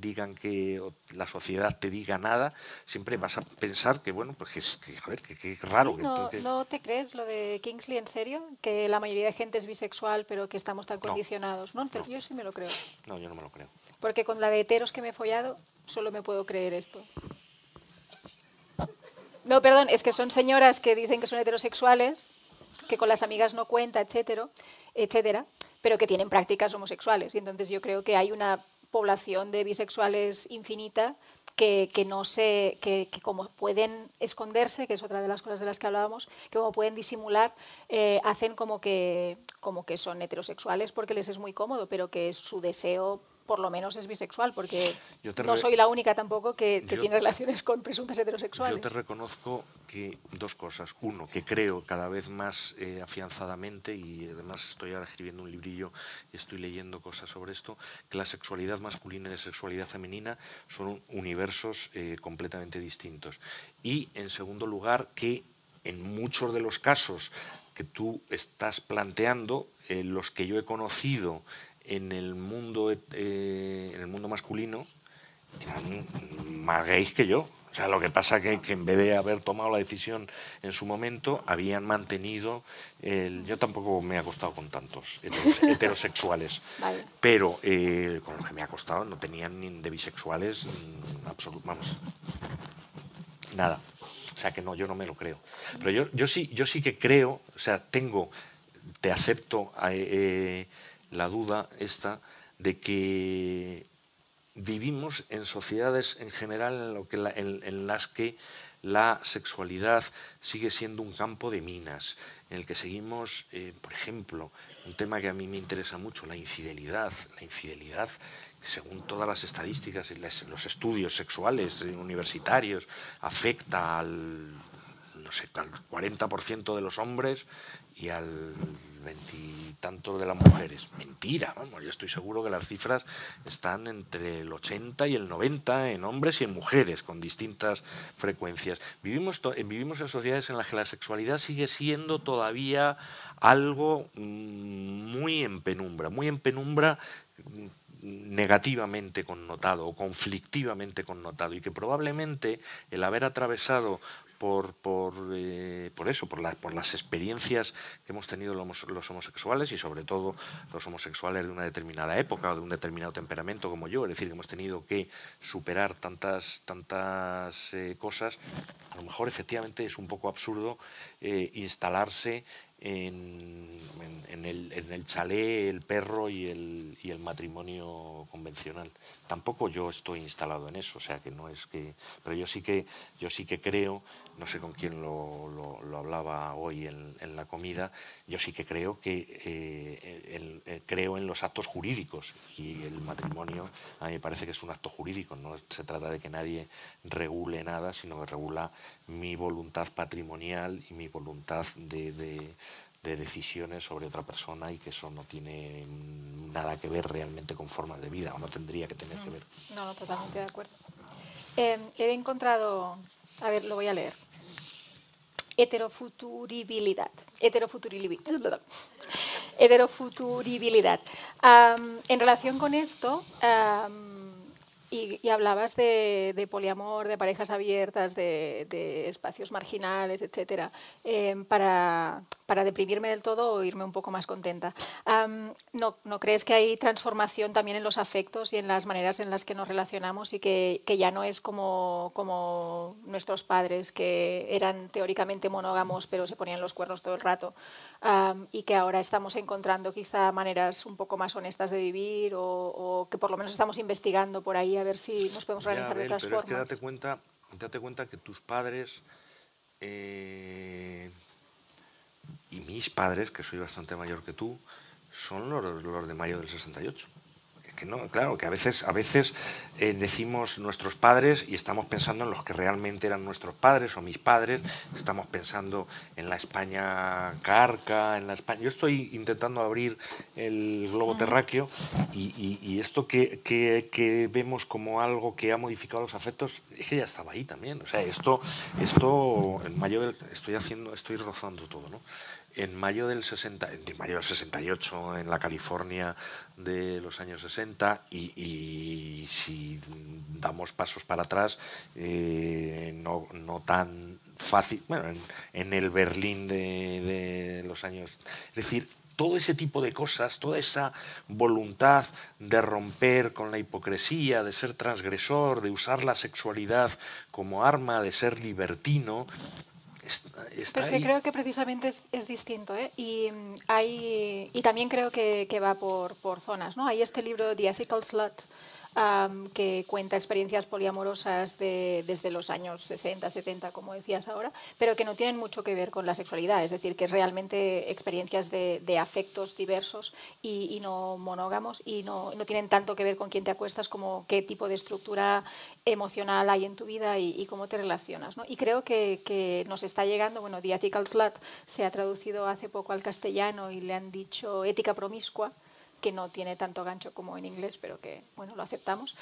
digan que la sociedad te diga nada, siempre vas a pensar que bueno, pues que raro. Sí, ¿no te crees lo de Kingsley en serio? Que la mayoría de gente es bisexual, pero que estamos tan condicionados, ¿no? Yo sí me lo creo. No, yo no me lo creo. Porque con la de heteros que me he follado, solo me puedo creer esto. No, perdón, es que son señoras que dicen que son heterosexuales, que con las amigas no cuenta, etcétera, pero que tienen prácticas homosexuales. Y entonces yo creo que hay una población de bisexuales infinita que no sé, que como pueden esconderse, que es otra de las cosas de las que hablábamos, que como pueden disimular, hacen como que son heterosexuales porque les es muy cómodo, pero que su deseo por lo menos es bisexual, porque no soy la única tampoco que tiene relaciones con presuntas heterosexuales. Yo te reconozco que dos cosas. Uno, que creo cada vez más afianzadamente, y además estoy ahora escribiendo un librillo y estoy leyendo cosas sobre esto, que la sexualidad masculina y la sexualidad femenina son universos completamente distintos. Y, en segundo lugar, que en muchos de los casos que tú estás planteando, los que yo he conocido en el mundo masculino eran más gays que yo. O sea, lo que pasa que en vez de haber tomado la decisión en su momento, habían mantenido yo tampoco me he acostado con tantos heterosexuales, vale. Pero con los que me he acostado no tenían ni de bisexuales vamos, nada. O sea que no, yo no me lo creo. Pero yo sí que creo, o sea, te acepto la duda esta de que vivimos en sociedades en general en las que la sexualidad sigue siendo un campo de minas, en el que seguimos, por ejemplo, un tema que a mí me interesa mucho, la infidelidad. La infidelidad, según todas las estadísticas y los estudios sexuales universitarios, afecta al 40% de los hombres y al 20% de las mujeres. Mentira, vamos, yo estoy seguro que las cifras están entre el 80 y el 90 en hombres y en mujeres, con distintas frecuencias. Vivimos en sociedades en las que la sexualidad sigue siendo todavía algo muy en penumbra, negativamente connotado o conflictivamente connotado, y que probablemente el haber atravesado por las experiencias que hemos tenido los homosexuales, y sobre todo los homosexuales de una determinada época o de un determinado temperamento como yo, es decir, que hemos tenido que superar tantas cosas, a lo mejor efectivamente es un poco absurdo instalarse en el chalet, el perro y el matrimonio convencional. Tampoco yo estoy instalado en eso, o sea que no es que, pero yo sí que creo, no sé con quién lo hablaba hoy en la comida, yo sí que creo que creo en los actos jurídicos, y el matrimonio a mí me parece que es un acto jurídico. No se trata de que nadie regule nada, sino que regula mi voluntad patrimonial y mi voluntad de decisiones sobre otra persona, y que eso no tiene nada que ver realmente con formas de vida, o no tendría que tener que ver. No, totalmente de acuerdo. He encontrado, a ver, lo voy a leer. Heterofuturibilidad. En relación con esto, Y hablabas de poliamor, de parejas abiertas, de espacios marginales, etcétera, para deprimirme del todo o irme un poco más contenta. ¿No crees que hay transformación también en los afectos y en las maneras en las que nos relacionamos y que ya no es como nuestros padres, que eran teóricamente monógamos pero se ponían los cuernos todo el rato, y que ahora estamos encontrando quizá maneras un poco más honestas de vivir o que por lo menos estamos investigando por ahí a ver si nos podemos organizar de otras pero formas? es que date cuenta que tus padres y mis padres, que soy bastante mayor que tú, son los de mayo del 68. Es que no, claro, que a veces decimos nuestros padres y estamos pensando en los que realmente eran nuestros padres o mis padres, estamos pensando en la España carca, en la España... Yo estoy intentando abrir el globo terráqueo y esto que vemos como algo que ha modificado los afectos, es que ya estaba ahí también. O sea, esto en mayo estoy rozando todo, ¿no? En mayo del 68, en la California de los años 60, y si damos pasos para atrás, no tan fácil, bueno, en el Berlín de los años... Es decir, todo ese tipo de cosas, toda esa voluntad de romper con la hipocresía, de ser transgresor, de usar la sexualidad como arma, de ser libertino... Pero es que creo que precisamente es distinto, ¿eh? Y también creo que va por zonas, ¿no? Hay este libro, The Ethical Slut, que cuenta experiencias poliamorosas desde los años 60, 70, como decías ahora, pero que no tienen mucho que ver con la sexualidad, es decir, que es realmente experiencias de afectos diversos y no monógamos, y no tienen tanto que ver con quién te acuestas como qué tipo de estructura emocional hay en tu vida y cómo te relacionas, ¿no? Y creo que nos está llegando, bueno, The Ethical Slut se ha traducido hace poco al castellano y le han dicho ética promiscua, que no tiene tanto gancho como en inglés, pero que, bueno, lo aceptamos.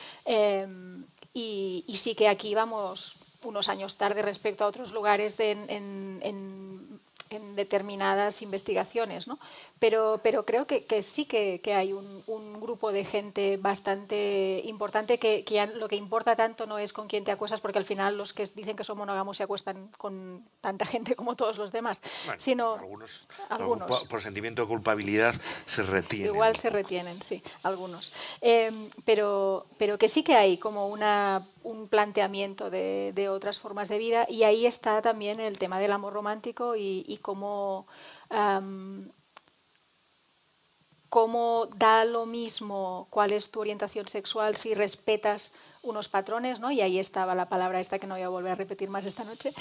Y sí que aquí vamos unos años tarde respecto a otros lugares en determinadas investigaciones, ¿no? Pero creo que sí que hay un grupo de gente bastante importante que ya lo que importa tanto no es con quién te acuestas, porque al final los que dicen que son monógamos se acuestan con tanta gente como todos los demás, bueno, sino algunos por sentimiento de culpabilidad se retienen. Igual se retienen, sí, algunos. Pero que sí que hay como un planteamiento de otras formas de vida, y ahí está también el tema del amor romántico y cómo da lo mismo cuál es tu orientación sexual si respetas unos patrones, ¿no? Y ahí estaba la palabra esta que no voy a volver a repetir más esta noche,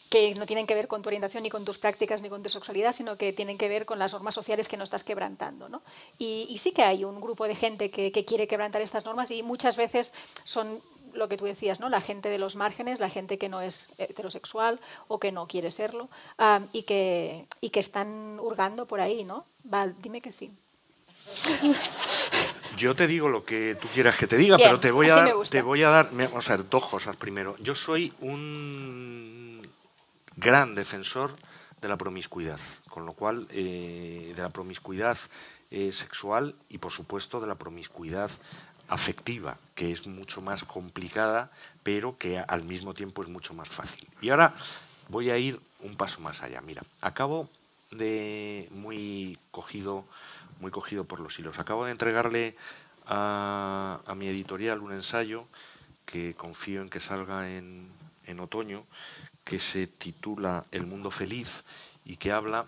que no tienen que ver con tu orientación, ni con tus prácticas, ni con tu sexualidad, sino que tienen que ver con las normas sociales que no estás quebrantando, ¿no? Y sí que hay un grupo de gente que quiere quebrantar estas normas, y muchas veces son lo que tú decías, ¿no? La gente de los márgenes, la gente que no es heterosexual o que no quiere serlo, y que están hurgando por ahí, ¿no? Val, dime que sí. Yo te digo lo que tú quieras que te diga, bien, pero te voy a dar, vamos a ver, dos cosas. Primero, yo soy un gran defensor de la promiscuidad, con lo cual de la promiscuidad sexual y, por supuesto, de la promiscuidad afectiva, que es mucho más complicada, pero que al mismo tiempo es mucho más fácil. Y ahora voy a ir un paso más allá. Mira, acabo de muy cogido por los hilos. Acabo de entregarle a mi editorial un ensayo que confío en que salga en otoño, que se titula El mundo feliz y que habla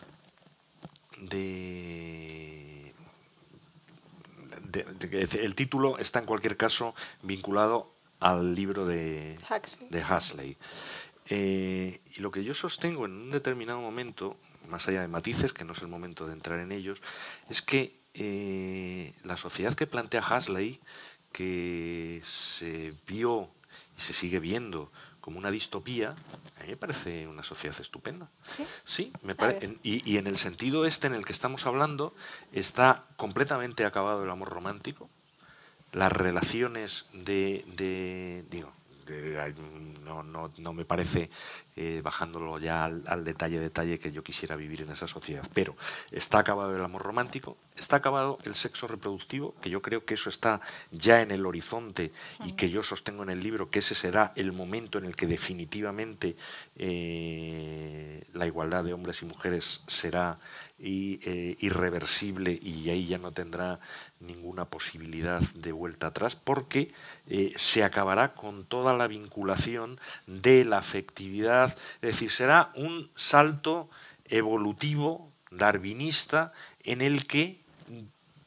el título está en cualquier caso vinculado al libro de Huxley. Y lo que yo sostengo en un determinado momento, más allá de matices, que no es el momento de entrar en ellos, es que la sociedad que plantea Huxley, que se vio y se sigue viendo como una distopía, a mí me parece una sociedad estupenda. Sí, sí me parece. Y en el sentido en el que estamos hablando, está completamente acabado el amor romántico, las relaciones de no me parece, bajándolo ya al detalle, que yo quisiera vivir en esa sociedad. Pero está acabado el amor romántico, está acabado el sexo reproductivo, que yo creo que eso está ya en el horizonte y que yo sostengo en el libro que ese será el momento en el que definitivamente la igualdad de hombres y mujeres será irreversible, y ahí ya no tendrá ninguna posibilidad de vuelta atrás, porque se acabará con toda la vinculación de la afectividad. Es decir, será un salto evolutivo, darwinista, en el que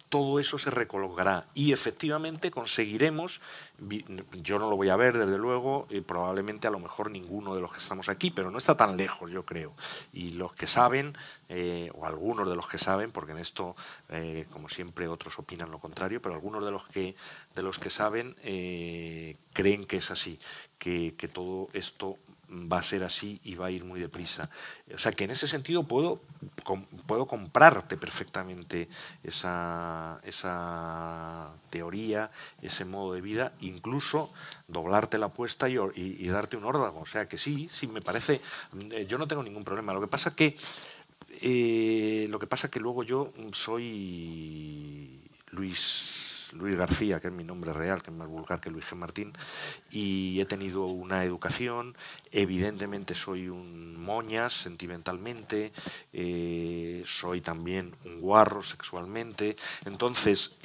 todo eso se recolocará y efectivamente conseguiremos, yo no lo voy a ver desde luego, probablemente a lo mejor ninguno de los que estamos aquí, pero no está tan lejos, yo creo, y los que saben, o algunos de los que saben, porque en esto, como siempre, otros opinan lo contrario, pero algunos de los que saben creen que es así, que todo esto va a ser así y va a ir muy deprisa. O sea que en ese sentido puedo comprarte perfectamente esa teoría, ese modo de vida, incluso doblarte la apuesta y darte un órdago. O sea que sí, me parece, yo no tengo ningún problema. Lo que pasa que luego yo soy Luis García, que es mi nombre real, que es más vulgar que Luis G. Martín, y he tenido una educación, evidentemente soy un moñas sentimentalmente, soy también un guarro sexualmente, entonces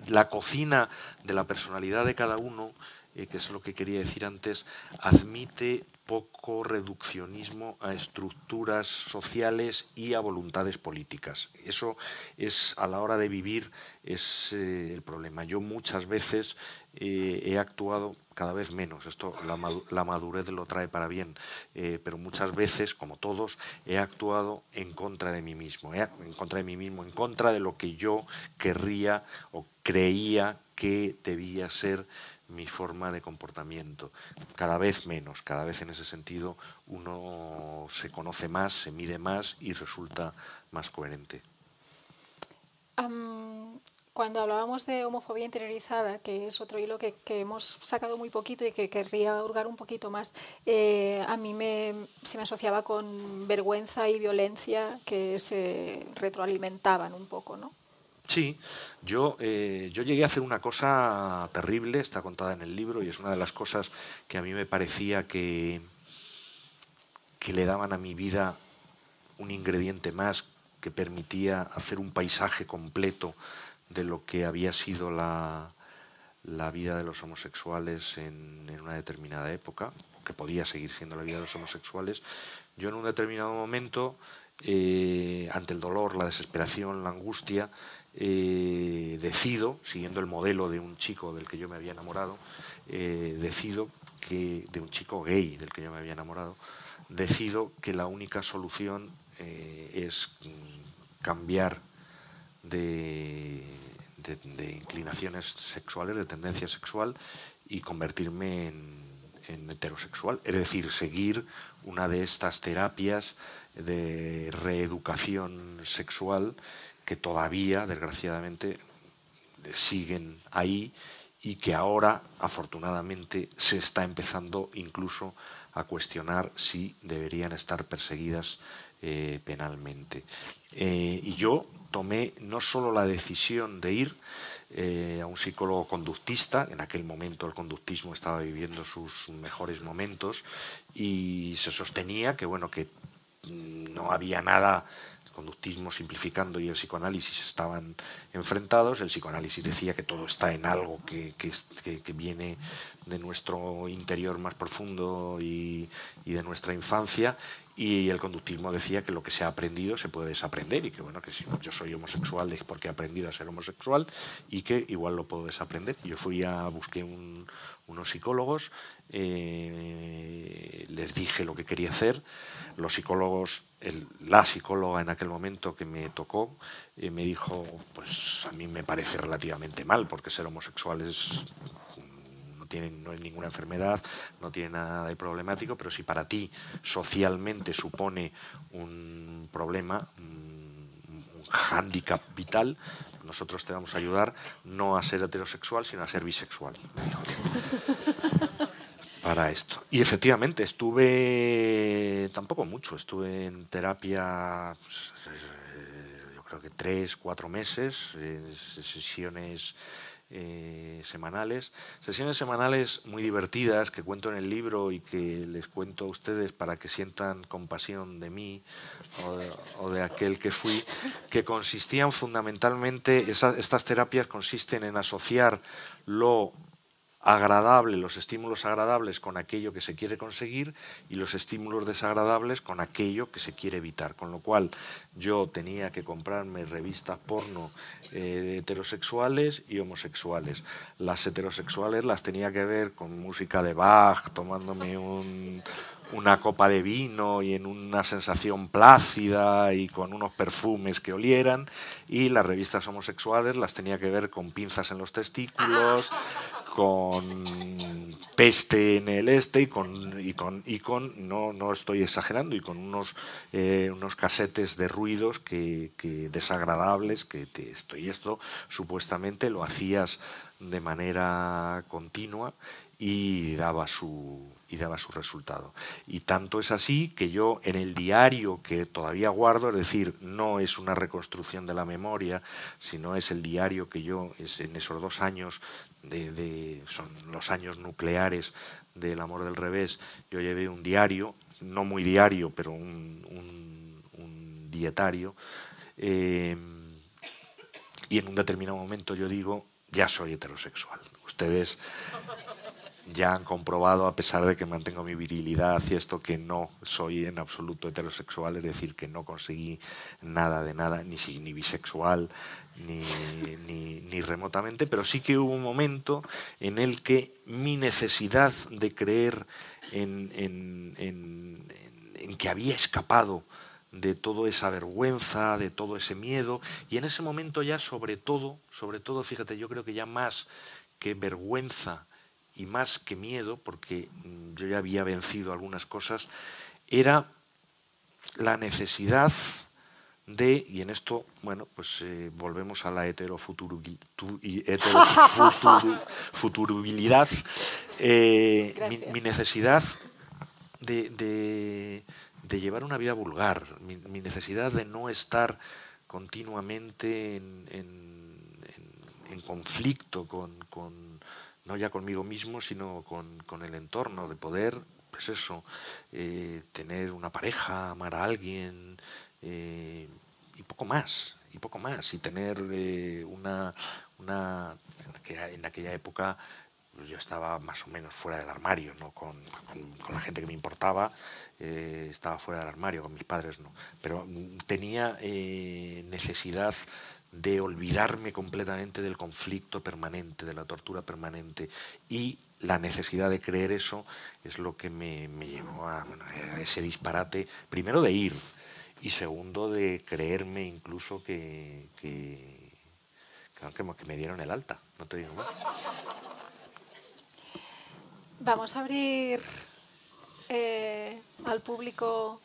la cocina de la personalidad de cada uno, que es lo que quería decir antes, admite poco reduccionismo a estructuras sociales y a voluntades políticas. Eso es, a la hora de vivir, es el problema. Yo muchas veces he actuado, cada vez menos, esto la madurez lo trae para bien, pero muchas veces, como todos, he actuado en contra de mí mismo, en contra de lo que yo querría o creía que debía ser mi forma de comportamiento. Cada vez menos, cada vez en ese sentido uno se conoce más, se mide más y resulta más coherente. Cuando hablábamos de homofobia interiorizada, que es otro hilo que hemos sacado muy poquito y que querría hurgar un poquito más, a mí se me asociaba con vergüenza y violencia que se retroalimentaban un poco, ¿no? Sí, yo llegué a hacer una cosa terrible, está contada en el libro, y es una de las cosas que a mí me parecía que le daban a mi vida un ingrediente más, que permitía hacer un paisaje completo de lo que había sido la vida de los homosexuales en una determinada época, que podía seguir siendo la vida de los homosexuales. Yo en un determinado momento, ante el dolor, la desesperación, la angustia, decido, siguiendo el modelo de un chico del que yo me había enamorado, de un chico gay del que yo me había enamorado, decido que la única solución es cambiar de inclinaciones sexuales, de tendencia sexual, y convertirme en heterosexual. Es decir, seguir una de estas terapias de reeducación sexual que todavía, desgraciadamente, siguen ahí y que ahora, afortunadamente, se está empezando incluso a cuestionar si deberían estar perseguidas penalmente. Y yo tomé no solo la decisión de ir a un psicólogo conductista, en aquel momento el conductismo estaba viviendo sus mejores momentos, y se sostenía que, bueno, que no había nada. El conductismo, simplificando, y el psicoanálisis estaban enfrentados. El psicoanálisis decía que todo está en algo que viene de nuestro interior más profundo y de nuestra infancia, y el conductismo decía que lo que se ha aprendido se puede desaprender, y que, bueno, que si yo soy homosexual es porque he aprendido a ser homosexual y que igual lo puedo desaprender. Yo busqué unos psicólogos, les dije lo que quería hacer. Los psicólogos, la psicóloga en aquel momento que me tocó, me dijo, pues a mí me parece relativamente mal, porque ser homosexual no es ninguna enfermedad, no tiene nada de problemático, pero si para ti socialmente supone un problema, un hándicap vital, nosotros te vamos a ayudar no a ser heterosexual, sino a ser bisexual. para esto. Y efectivamente estuve, tampoco mucho, estuve en terapia, pues, yo creo que 3, 4 meses, sesiones semanales. Sesiones semanales muy divertidas que cuento en el libro y que les cuento a ustedes para que sientan compasión de mí o de aquel que fui, que consistían fundamentalmente, estas terapias consisten en asociar lo agradable, los estímulos agradables con aquello que se quiere conseguir y los estímulos desagradables con aquello que se quiere evitar. Con lo cual yo tenía que comprarme revistas porno heterosexuales y homosexuales. Las heterosexuales las tenía que ver con música de Bach, tomándome una copa de vino y en una sensación plácida y con unos perfumes que olieran, y las revistas homosexuales las tenía que ver con pinzas en los testículos, con peste en el este y con no estoy exagerando, y con unos casetes de ruidos que desagradables, que esto supuestamente lo hacías de manera continua y daba su resultado. Y tanto es así que yo en el diario que todavía guardo, es decir, no es una reconstrucción de la memoria, sino es el diario que yo, en esos 2 años, son los años nucleares del amor del revés, yo llevé un diario, no muy diario, pero un dietario, y en un determinado momento yo digo, ya soy heterosexual. Ustedes ya han comprobado, a pesar de que mantengo mi virilidad y esto, que no soy en absoluto heterosexual, es decir, que no conseguí nada de nada, ni bisexual, ni remotamente, pero sí que hubo un momento en el que mi necesidad de creer en que había escapado de toda esa vergüenza, de todo ese miedo, y en ese momento ya sobre todo, fíjate, yo creo que ya más que vergüenza y más que miedo, porque yo ya había vencido algunas cosas, era la necesidad de, y en esto, bueno, pues volvemos a la heterofuturabilidad, mi necesidad de llevar una vida vulgar, mi necesidad de no estar continuamente en conflicto no ya conmigo mismo, sino con el entorno, de poder, pues eso, tener una pareja, amar a alguien, y poco más, y tener en aquella época yo estaba más o menos fuera del armario, ¿no? con la gente que me importaba, estaba fuera del armario, con mis padres no, pero tenía necesidad de olvidarme completamente del conflicto permanente, de la tortura permanente, y la necesidad de creer eso es lo que me llevó a ese disparate, primero de ir, y segundo de creerme incluso que me dieron el alta, no te digo más. Vamos a abrir al público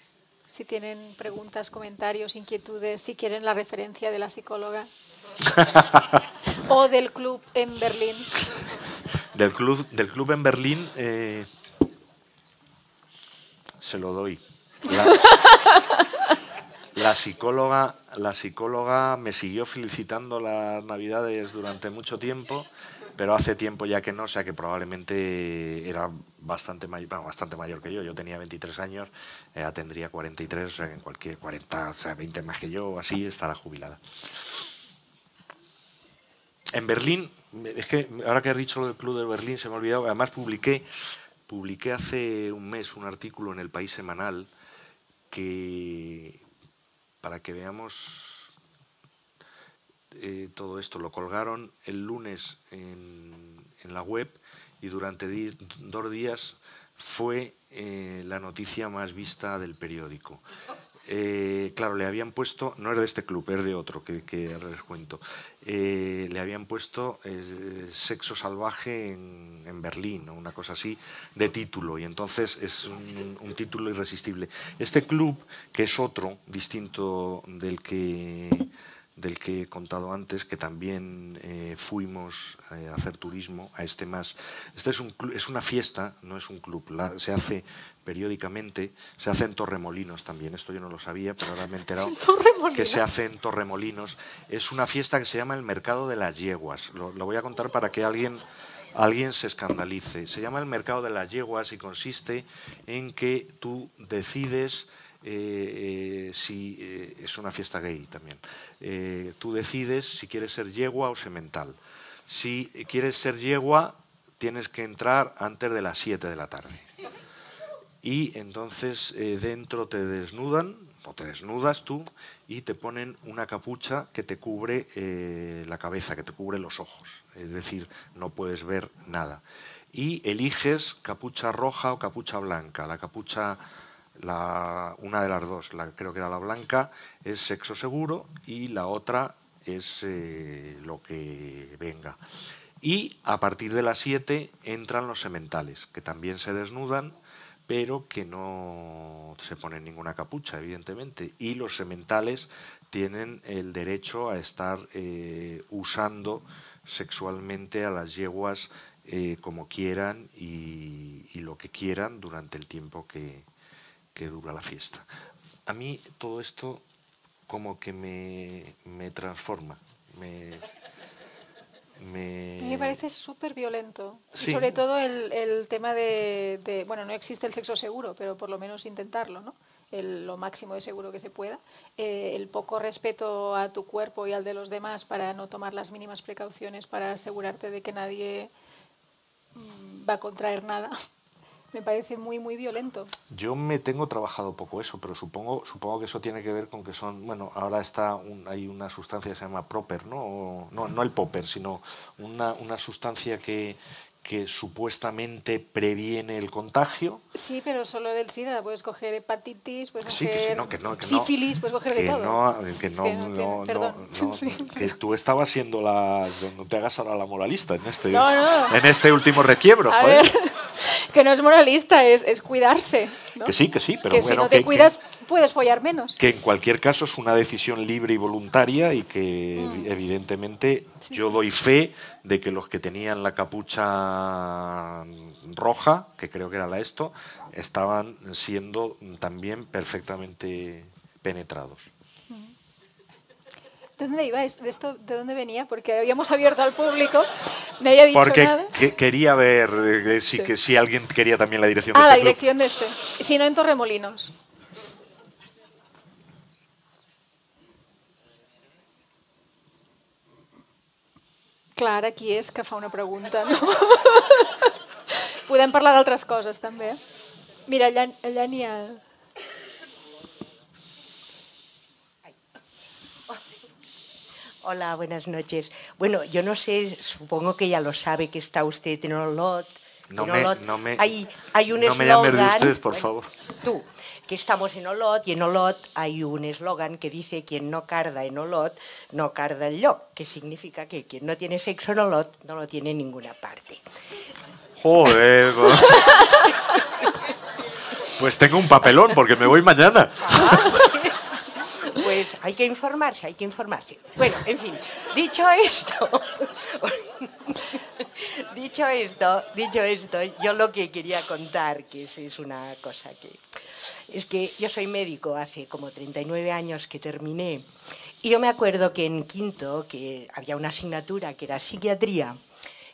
si tienen preguntas, comentarios, inquietudes, si quieren la referencia de la psicóloga o del club en Berlín. Del club en Berlín se lo doy. La psicóloga me siguió felicitando las Navidades durante mucho tiempo, pero hace tiempo ya que no, o sea que probablemente era bastante mayor que yo. Yo tenía 23 años, ella tendría 43, o sea que en cualquier 40, o sea 20 más que yo, así estará jubilada. En Berlín, es que ahora que has dicho lo del Club de Berlín se me ha olvidado, además publiqué hace un mes un artículo en El País Semanal que, para que veamos todo esto, lo colgaron el lunes en la web y durante 2 días fue la noticia más vista del periódico. Claro, le habían puesto, no es de este club, es de otro, que ahora les cuento, le habían puesto sexo salvaje en Berlín, o una cosa así, de título, y entonces es un título irresistible. Este club, que es otro, distinto del que del que he contado antes, que también fuimos a hacer turismo a este más. Este es una fiesta, no es un club, se hace periódicamente, se hace en Torremolinos también, esto yo no lo sabía, pero ahora me he enterado que se hace en Torremolinos. Es una fiesta que se llama el Mercado de las Yeguas, lo voy a contar para que alguien se escandalice. Se llama el Mercado de las Yeguas y consiste en que tú decides... es una fiesta gay también. Tú decides si quieres ser yegua o semental. Si quieres ser yegua, tienes que entrar antes de las 7 de la tarde. Y entonces dentro te desnudan, o te desnudas tú, y te ponen una capucha que te cubre la cabeza, que te cubre los ojos. Es decir, no puedes ver nada. Y eliges capucha roja o capucha blanca. La capucha... una de las dos, creo que era la blanca, es sexo seguro y la otra es lo que venga. Y a partir de las 7 entran los sementales, que también se desnudan, pero que no se ponen ninguna capucha, evidentemente. Y los sementales tienen el derecho a estar usando sexualmente a las yeguas como quieran y lo que quieran durante el tiempo que dura la fiesta. A mí todo esto como que me transforma, me parece súper violento. Sí. Y sobre todo el tema de, bueno, no existe el sexo seguro, pero por lo menos intentarlo, ¿no? Lo máximo de seguro que se pueda. El poco respeto a tu cuerpo y al de los demás para no tomar las mínimas precauciones para asegurarte de que nadie va a contraer nada. Me parece muy, muy violento. Yo me tengo trabajado poco eso, pero supongo que eso tiene que ver con que son, bueno, ahora hay una sustancia que se llama Proper, ¿no? No el Popper, sino una sustancia que supuestamente previene el contagio. Sí, pero solo del SIDA. Puedes coger hepatitis, puedes Sí, coger sífilis, puedes coger de todo. Que tú estabas siendo no te hagas ahora la moralista en No. En este último requiebro, a joder. ver, que no es moralista, es cuidarse, ¿no? Que sí, pero que bueno, si no te cuidas puedes follar menos. Que en cualquier caso es una decisión libre y voluntaria y que evidentemente yo doy fe de que los que tenían la capucha roja, que creo que era estaban siendo también perfectamente penetrados. ¿De dónde iba? ¿De dónde venía? Porque habíamos abierto al público, nadie ha dicho nada. Porque quería ver si alguien quería también la dirección de la este club. dirección de este. Si no, en Torremolinos. Clar, aquí és que fa una pregunta, no? Podem parlar d'altres coses, també. Mira, allà n'hi ha... Hola, buenas noches. Bueno, yo no sé, supongo que ya lo sabe que está usted en Olot. No me llames de ustedes, por favor. Tú, que estamos en Olot y en Olot hay un eslogan que dice quien no carda en Olot, no carda el lloc, que significa que quien no tiene sexo en Olot no lo tiene en ninguna parte. Joder. Pues tengo un papelón porque me voy mañana. Pues hay que informarse, hay que informarse. Bueno, en fin, dicho esto, yo lo que quería contar, que es una cosa que... Es que yo soy médico, hace como 39 años que terminé, y yo me acuerdo que en quinto, que había una asignatura que era psiquiatría,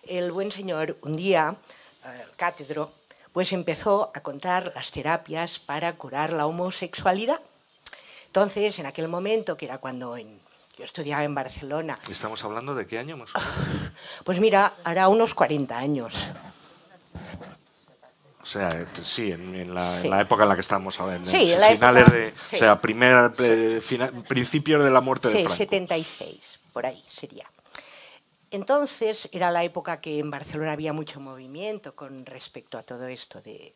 el buen señor un día, el cátedro, pues empezó a contar las terapias para curar la homosexualidad. Entonces, en aquel momento, que era cuando yo estudiaba en Barcelona... ¿Estamos hablando de qué año más o menos? Pues mira, hará unos 40 años. O sea, sí, en la época en la que estamos ahora, sí, en finales época, de... Sí. O sea, principios de la muerte de Franco. 76, por ahí sería. Entonces, era la época que en Barcelona había mucho movimiento con respecto a todo esto de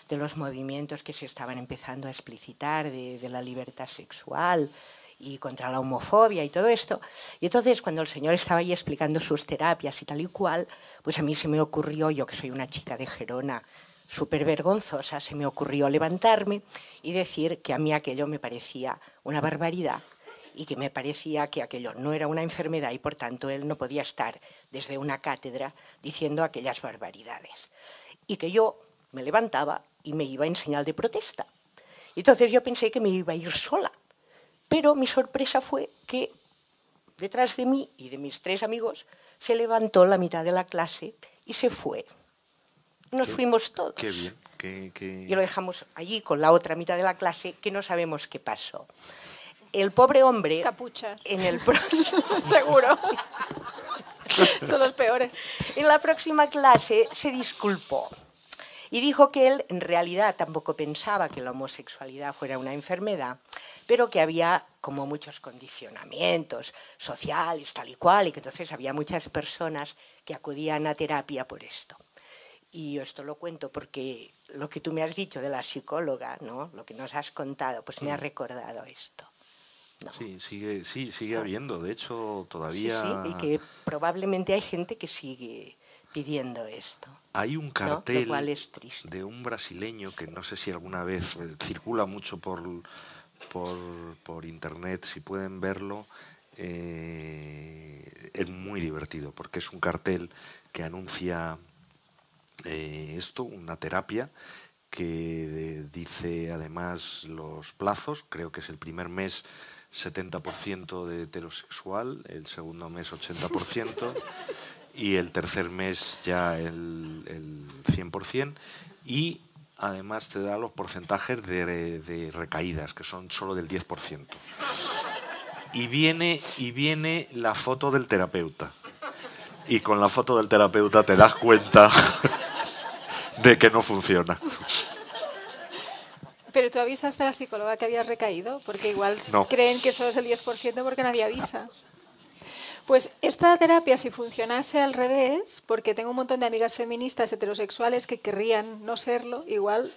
los movimientos que se estaban empezando a explicitar, de la libertad sexual y contra la homofobia y todo esto. Y entonces, cuando el señor estaba ahí explicando sus terapias y tal y cual, pues a mí se me ocurrió, yo que soy una chica de Gerona súper vergonzosa, se me ocurrió levantarme y decir que a mí aquello me parecía una barbaridad y que me parecía que aquello no era una enfermedad y por tanto él no podía estar desde una cátedra diciendo aquellas barbaridades. Y que yo me levantaba y me iba en señal de protesta. Entonces yo pensé que me iba a ir sola, pero mi sorpresa fue que detrás de mí y de mis 3 amigos se levantó la mitad de la clase y se fue. Nos fuimos todos. Qué bien. Y lo dejamos allí con la otra mitad de la clase que no sabemos qué pasó. El pobre hombre... Capuchas. En el próximo... Seguro. Son los peores. En la próxima clase se disculpó y dijo que él en realidad tampoco pensaba que la homosexualidad fuera una enfermedad, pero que había como muchos condicionamientos sociales, tal y cual, y que entonces había muchas personas que acudían a terapia por esto. Y yo esto lo cuento porque lo que tú me has dicho de la psicóloga, ¿no? Lo que nos has contado, pues me ha recordado esto. ¿No? Sí, sigue habiendo, de hecho todavía... Sí, y que probablemente hay gente que sigue pidiendo esto. Hay un cartel, ¿no? Lo cual es triste, de un brasileño que no sé si alguna vez circula mucho por internet, si pueden verlo, es muy divertido porque es un cartel que anuncia una terapia que dice además los plazos. Creo que es el primer mes 70% de heterosexual, el segundo mes 80% y el tercer mes ya el 100%, y además te da los porcentajes de recaídas, que son solo del 10%. Y viene la foto del terapeuta. Y con la foto del terapeuta te das cuenta de que no funciona. Pero tú avisaste a la psicóloga que habías recaído, porque igual no. Creen que solo es el 10% porque nadie avisa. Pues esta terapia, si funcionase al revés, porque tengo un montón de amigas feministas heterosexuales que querrían no serlo, igual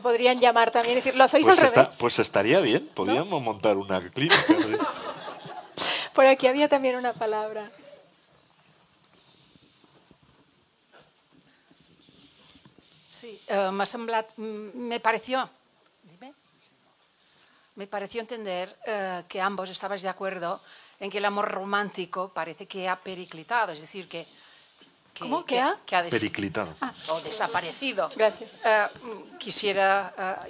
podrían llamar también y decir, ¿lo hacéis al revés? Pues estaría bien, podríamos montar una clínica. Por aquí había también una palabra. Sí, me pareció entender que ambos estabais de acuerdo en que el amor romántico parece que ha periclitado, es decir, que ¿Cómo? ¿Que ha? Periclitado. O desaparecido. Gracias. Quisiera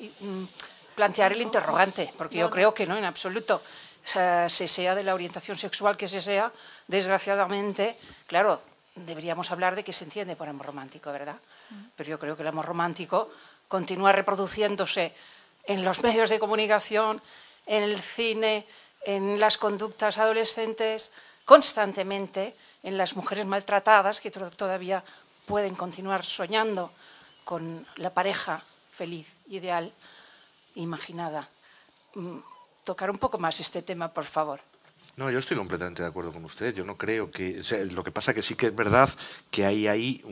plantear el interrogante, porque yo creo que no, en absoluto. Se sea de la orientación sexual que se sea, desgraciadamente, claro, deberíamos hablar de qué se entiende por amor romántico, ¿verdad? Pero yo creo que el amor romántico continúa reproduciéndose en los medios de comunicación, en el cine, en las conductas adolescentes, constantemente, en las mujeres maltratadas que todavía pueden continuar soñando con la pareja feliz, ideal, imaginada. Tocar un poco más este tema, por favor. No, yo estoy completamente de acuerdo con usted. Yo no creo que... O sea, lo que pasa que sí que es verdad que hay ahí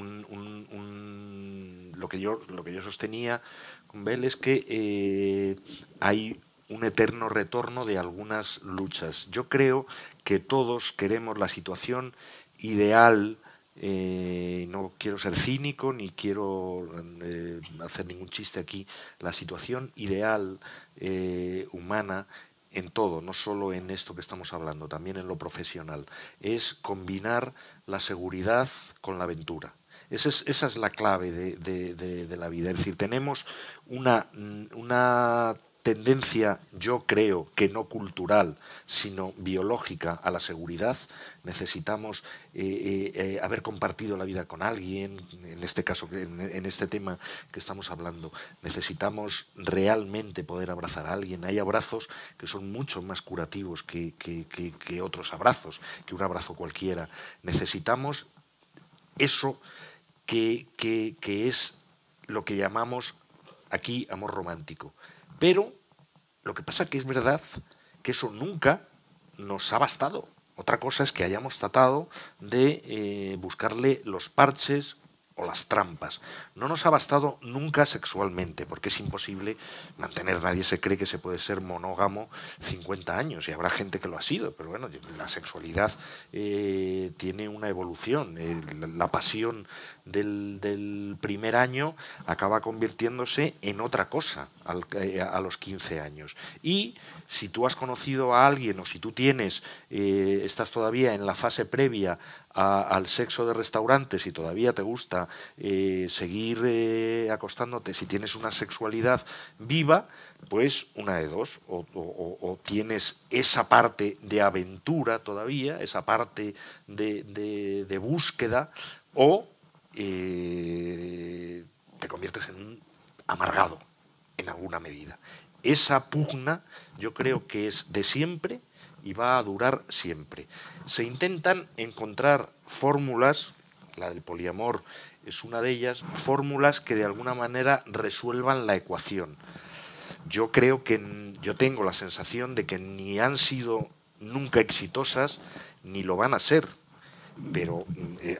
lo que yo sostenía con Bel es que hay un eterno retorno de algunas luchas. Yo creo que todos queremos la situación ideal. No quiero ser cínico ni quiero hacer ningún chiste aquí. La situación ideal humana en todo, no solo en esto que estamos hablando, también en lo profesional, es combinar la seguridad con la aventura. Esa es la clave de la vida. Es decir, tenemos una tendencia, yo creo que no cultural, sino biológica, a la seguridad. Necesitamos haber compartido la vida con alguien, en este caso, en este tema que estamos hablando. Necesitamos realmente poder abrazar a alguien. Hay abrazos que son mucho más curativos que otros abrazos, que un abrazo cualquiera. Necesitamos eso que es lo que llamamos aquí amor romántico. Pero lo que pasa que es verdad que eso nunca nos ha bastado. Otra cosa es que hayamos tratado de buscarle los parches o las trampas. No nos ha bastado nunca sexualmente, porque es imposible mantener, nadie se cree que se puede ser monógamo 50 años, y habrá gente que lo ha sido, pero bueno, la sexualidad tiene una evolución. La pasión del primer año acaba convirtiéndose en otra cosa a los 15 años. Y si tú has conocido a alguien, o si tú estás todavía en la fase previa al sexo de restaurante, si todavía te gusta seguir acostándote, si tienes una sexualidad viva, pues una de dos, o tienes esa parte de aventura todavía, esa parte de búsqueda, o te conviertes en un amargado en alguna medida. Esa pugna yo creo que es de siempre y va a durar siempre. Se intentan encontrar fórmulas, la del poliamor es una de ellas, fórmulas que de alguna manera resuelvan la ecuación. Yo tengo la sensación de que ni han sido nunca exitosas, ni lo van a ser. Pero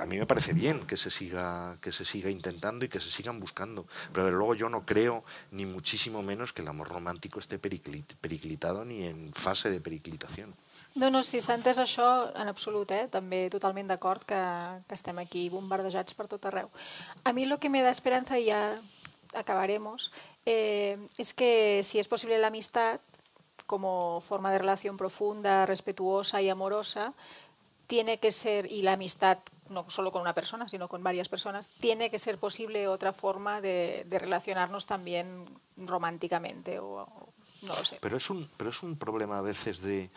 a mí me parece bien que se siga intentando y que se sigan buscando. Pero desde luego yo no creo, ni muchísimo menos, que el amor romàntic esté periclitado ni en fase de periclitación. No, sí, s'ha entès això en absolut, també totalment d'acord que estem aquí bombardejats per tot arreu. A mí lo que me da esperanza, y ya acabaremos, es que si es posible la amistad como forma de relación profunda, respetuosa y amorosa, tiene que ser, y la amistad no solo con una persona, sino con varias personas, tiene que ser posible otra forma de relacionarnos también románticamente, o no lo sé. Pero es un problema a veces de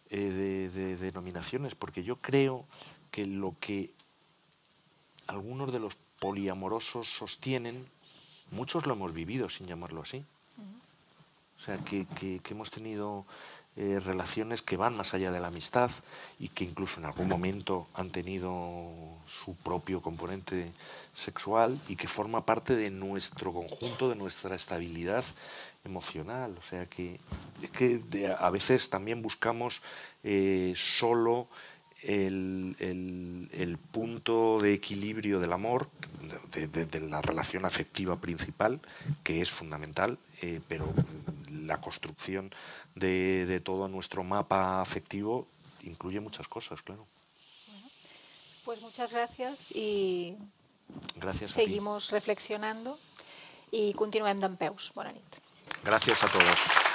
denominaciones, porque yo creo que lo que algunos de los poliamorosos sostienen, muchos lo hemos vivido sin llamarlo así. O sea, que hemos tenido relaciones que van más allá de la amistad y que incluso en algún momento han tenido su propio componente sexual y que forma parte de nuestro conjunto, de nuestra estabilidad emocional. O sea que a veces también buscamos solo el punto de equilibrio del amor, de la relación afectiva principal, que es fundamental, pero la construcción de todo nuestro mapa afectivo incluye muchas cosas, claro. Pues muchas gracias y gracias seguimos reflexionando y continuem dempeus. Bona nit. Gracias a todos.